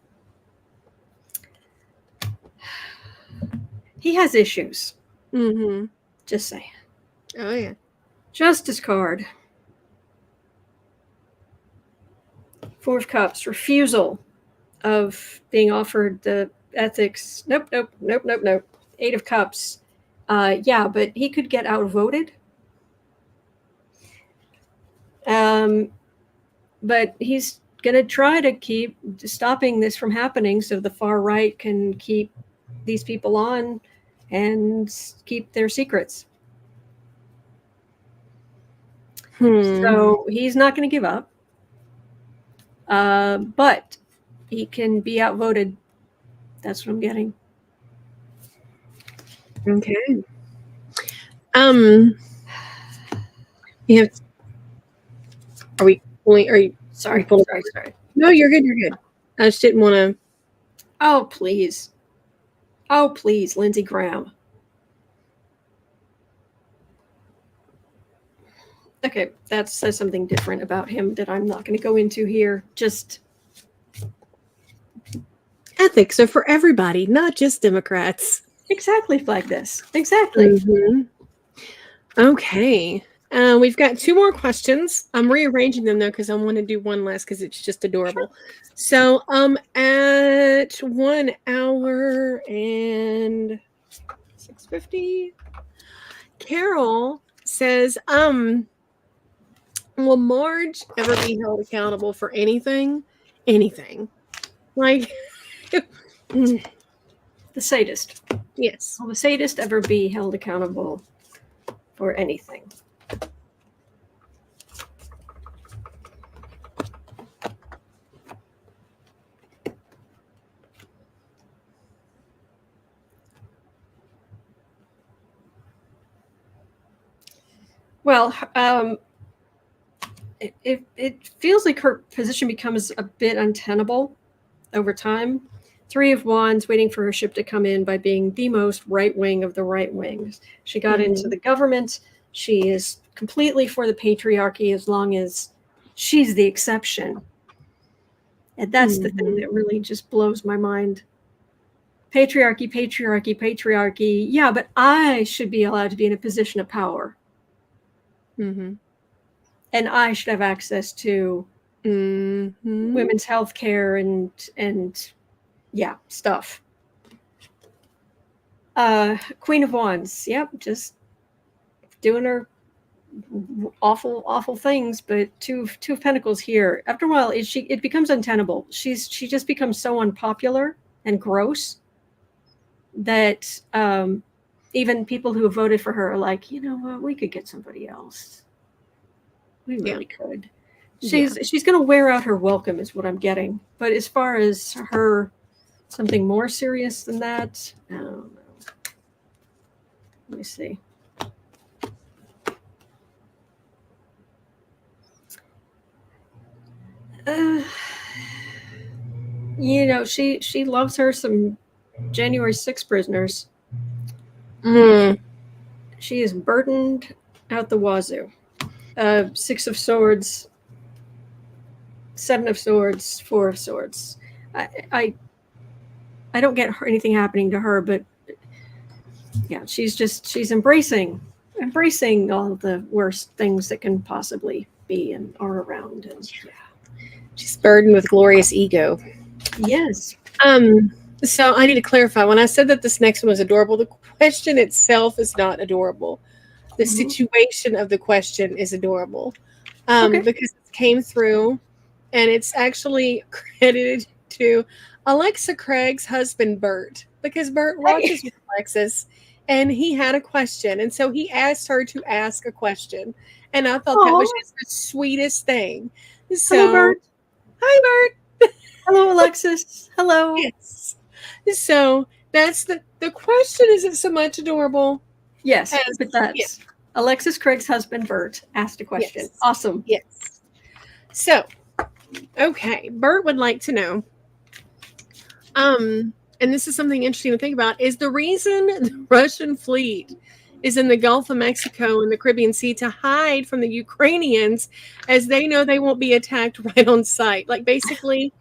He has issues. Mm-hmm. Just saying. Oh, yeah. Justice card. Four of Cups. Refusal of being offered the ethics. Nope. Eight of Cups. Yeah, but he could get outvoted. But he's going to try to keep stopping this from happening so the far right can keep these people on and keep their secrets. So he's not going to give up. But he can be outvoted. That's what I'm getting. Okay. You have. Are you? Sorry. No, you're good. You're good. I just didn't want to. Oh, please, Lindsey Graham. Okay, that says something different about him that I'm not going to go into here. Just Ethics are for everybody, not just Democrats. Exactly like this. Exactly. Mm-hmm. Okay. We've got two more questions. I'm rearranging them though because I want to do one last because it's just adorable. So at 1 hour and 6:50, Carol says, will Marge ever be held accountable for anything? Anything. Like the sadist. Yes. Will the sadist ever be held accountable for anything? Well, it feels like her position becomes a bit untenable over time. Three of Wands, waiting for her ship to come in by being the most right wing of the right wings. She got into the government. She is completely for the patriarchy as long as she's the exception. And that's the thing that really just blows my mind. Patriarchy. Yeah, but I should be allowed to be in a position of power. Mm-hmm. And I should have access to women's health care and yeah, stuff. Queen of Wands. Yep, just doing her awful things, but two of Pentacles here. After a while, it becomes untenable. She just becomes so unpopular and gross that even people who have voted for her are like, you know what, we could get somebody else. We really could. She's going to wear out her welcome is what I'm getting. But as far as her something more serious than that, I don't know. Let me see. You know, she loves her some January 6th prisoners. She is burdened out the wazoo. Six of Swords, Seven of Swords, Four of Swords. I don't get anything happening to her, but yeah, she's embracing all the worst things that can possibly be and are around. And she's burdened with glorious ego. Yes. So I need to clarify. When I said that this next one was adorable, the question itself is not adorable. The situation of the question is adorable. Because it came through, and it's actually credited to Alexis Craig's husband, Bert, because Bert watches with Alexis, and he had a question, and so he asked her to ask a question, and I thought that was just the sweetest thing. So, hello, Bert. Hi, Bert. Hello, Alexis. Hello. Yes. So that's the question. Isn't so much adorable. Yes, but that's Alexis Craig's husband, Bert, asked a question. Yes. Awesome. Yes. So, okay, Bert would like to know, and this is something interesting to think about, is the reason the Russian fleet is in the Gulf of Mexico and the Caribbean Sea to hide from the Ukrainians, as they know they won't be attacked right on sight. Like, basically,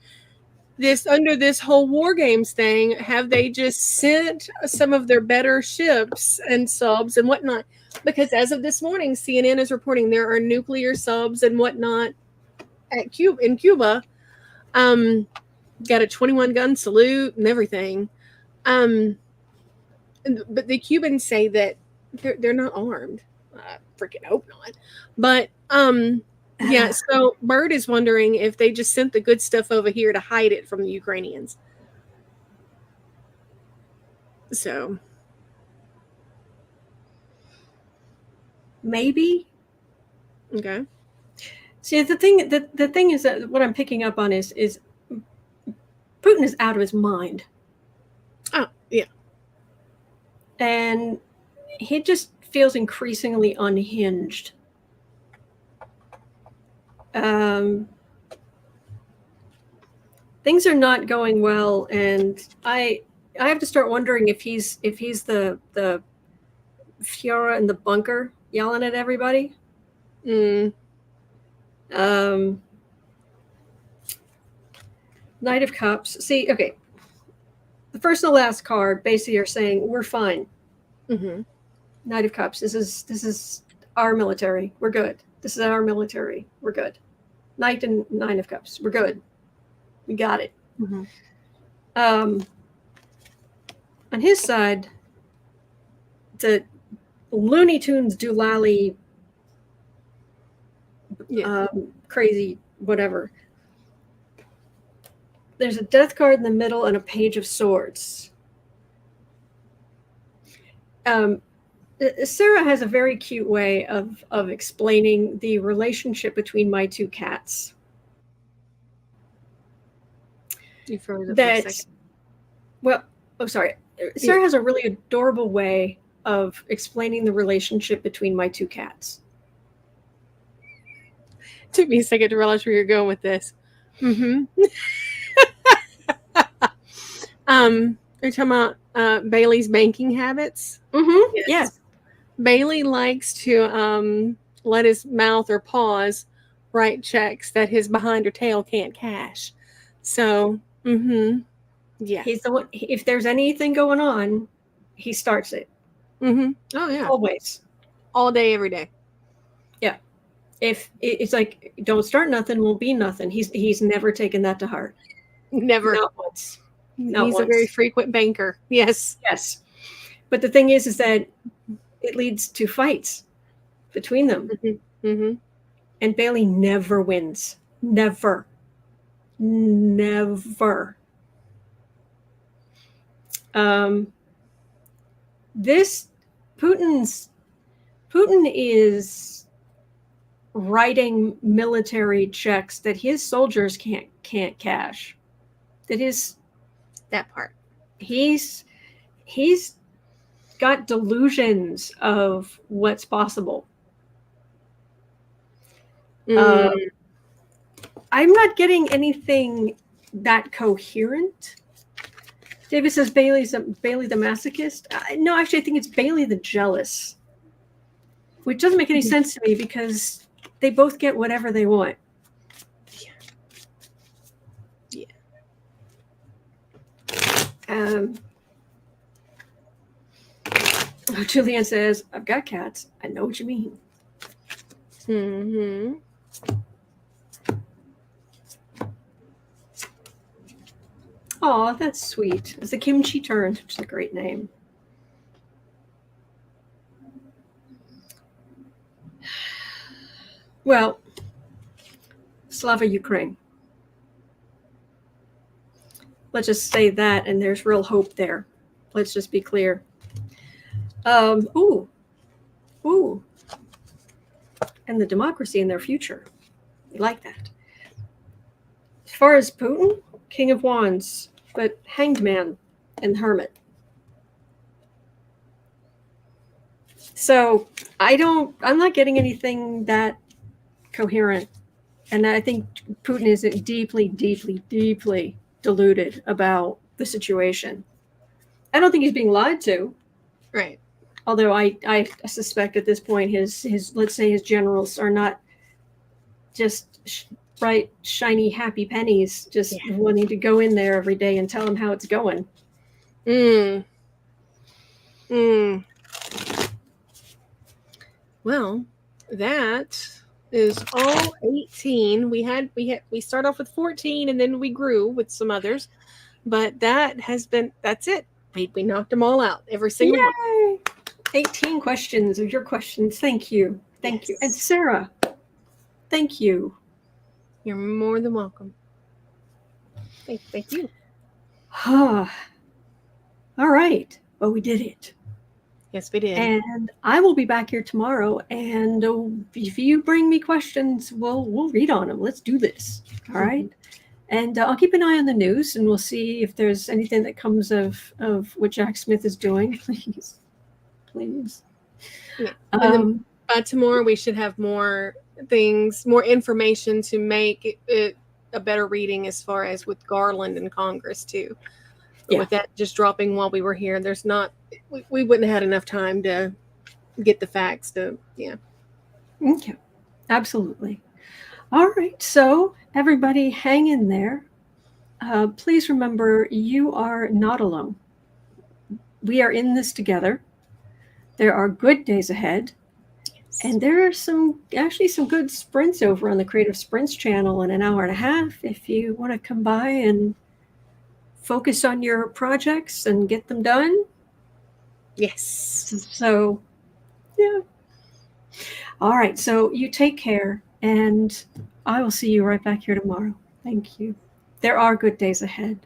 this under this whole war games thing, have they just sent some of their better ships and subs and whatnot? Because as of this morning, CNN is reporting there are nuclear subs and whatnot at Cuba. Got a 21 gun salute and everything. But the Cubans say that they're not armed. I freaking hope not. But yeah, so Bert is wondering if they just sent the good stuff over here to hide it from the Ukrainians. So maybe. Okay. See, the thing is that what I'm picking up on is Putin is out of his mind. Oh, yeah. And he just feels increasingly unhinged. Things are not going well, and I have to start wondering if he's the Fiora in the bunker yelling at everybody. Knight of Cups. See, okay. The first and the last card basically are saying we're fine. Mm-hmm. Knight of Cups. This is our military. We're good. This is our military. We're good. Knight and Nine of Cups. We're good. We got it. Mm-hmm. On his side, the Looney Tunes doolally, crazy whatever. There's a death card in the middle and a page of swords. Sarah has a very cute way of explaining the relationship between my two cats. You froze it for a second. Well, oh, sorry. Sarah has a really adorable way of explaining the relationship between my two cats. Took me a second to realize where you're going with this. Mm-hmm. You're talking about Bailey's banking habits? Mm-hmm. Yes. Bailey likes to let his mouth or paws write checks that his behind or tail can't cash. So, yeah. He's the one. If there's anything going on, he starts it. Mm-hmm. Oh, yeah. Always. All day, every day. Yeah. If it's like, don't start nothing, won't be nothing. He's never taken that to heart. Never. Not once. He's a very frequent banker. Yes. Yes. But the thing is that it leads to fights between them. Mm-hmm. Mm-hmm. And Bailey never wins. Never. Never. This Putin is writing military checks that his soldiers can't cash. That part. He's got delusions of what's possible. I'm not getting anything that coherent. David says Bailey the masochist. No, actually, I think it's Bailey the jealous, which doesn't make any sense to me because they both get whatever they want. Yeah. Julianne says, I've got cats. I know what you mean. Mm-hmm. Oh, that's sweet. It's the Kimchi Turns, which is a great name. Well, Slava Ukraine. Let's just say that, and there's real hope there. Let's just be clear. Ooh. And the democracy in their future. We like that. As far as Putin, King of Wands, but Hanged Man and Hermit. So I'm not getting anything that coherent. And I think Putin is deeply, deeply, deeply deluded about the situation. I don't think he's being lied to. Right. Although I suspect at this point his let's say his generals are not just bright, shiny, happy pennies, just wanting to go in there every day and tell him how it's going. Well, that is all 18. We start off with 14 and then we grew with some others, but that's it. We knocked them all out, every single one. 18 questions of your questions. Thank you. Thank you. And Sarah, thank you. You're more than welcome. Thank you. All right. Well, we did it. Yes, we did. And I will be back here tomorrow. And if you bring me questions, we'll read on them. Let's do this. All right. And I'll keep an eye on the news, and we'll see if there's anything that comes of what Jack Smith is doing. Please. Yeah. And then by tomorrow, we should have more things, more information to make it a better reading as far as with Garland and Congress too. But with that just dropping while we were here, we wouldn't have had enough time to get the facts to, Okay. Absolutely. All right. So everybody hang in there. Please remember, you are not alone. We are in this together. There are good days ahead. And there are actually some good sprints over on the Creative Sprints channel in an hour and a half if you want to come by and focus on your projects and get them done. Yes. So, yeah. All right. So you take care, and I will see you right back here tomorrow. Thank you. There are good days ahead.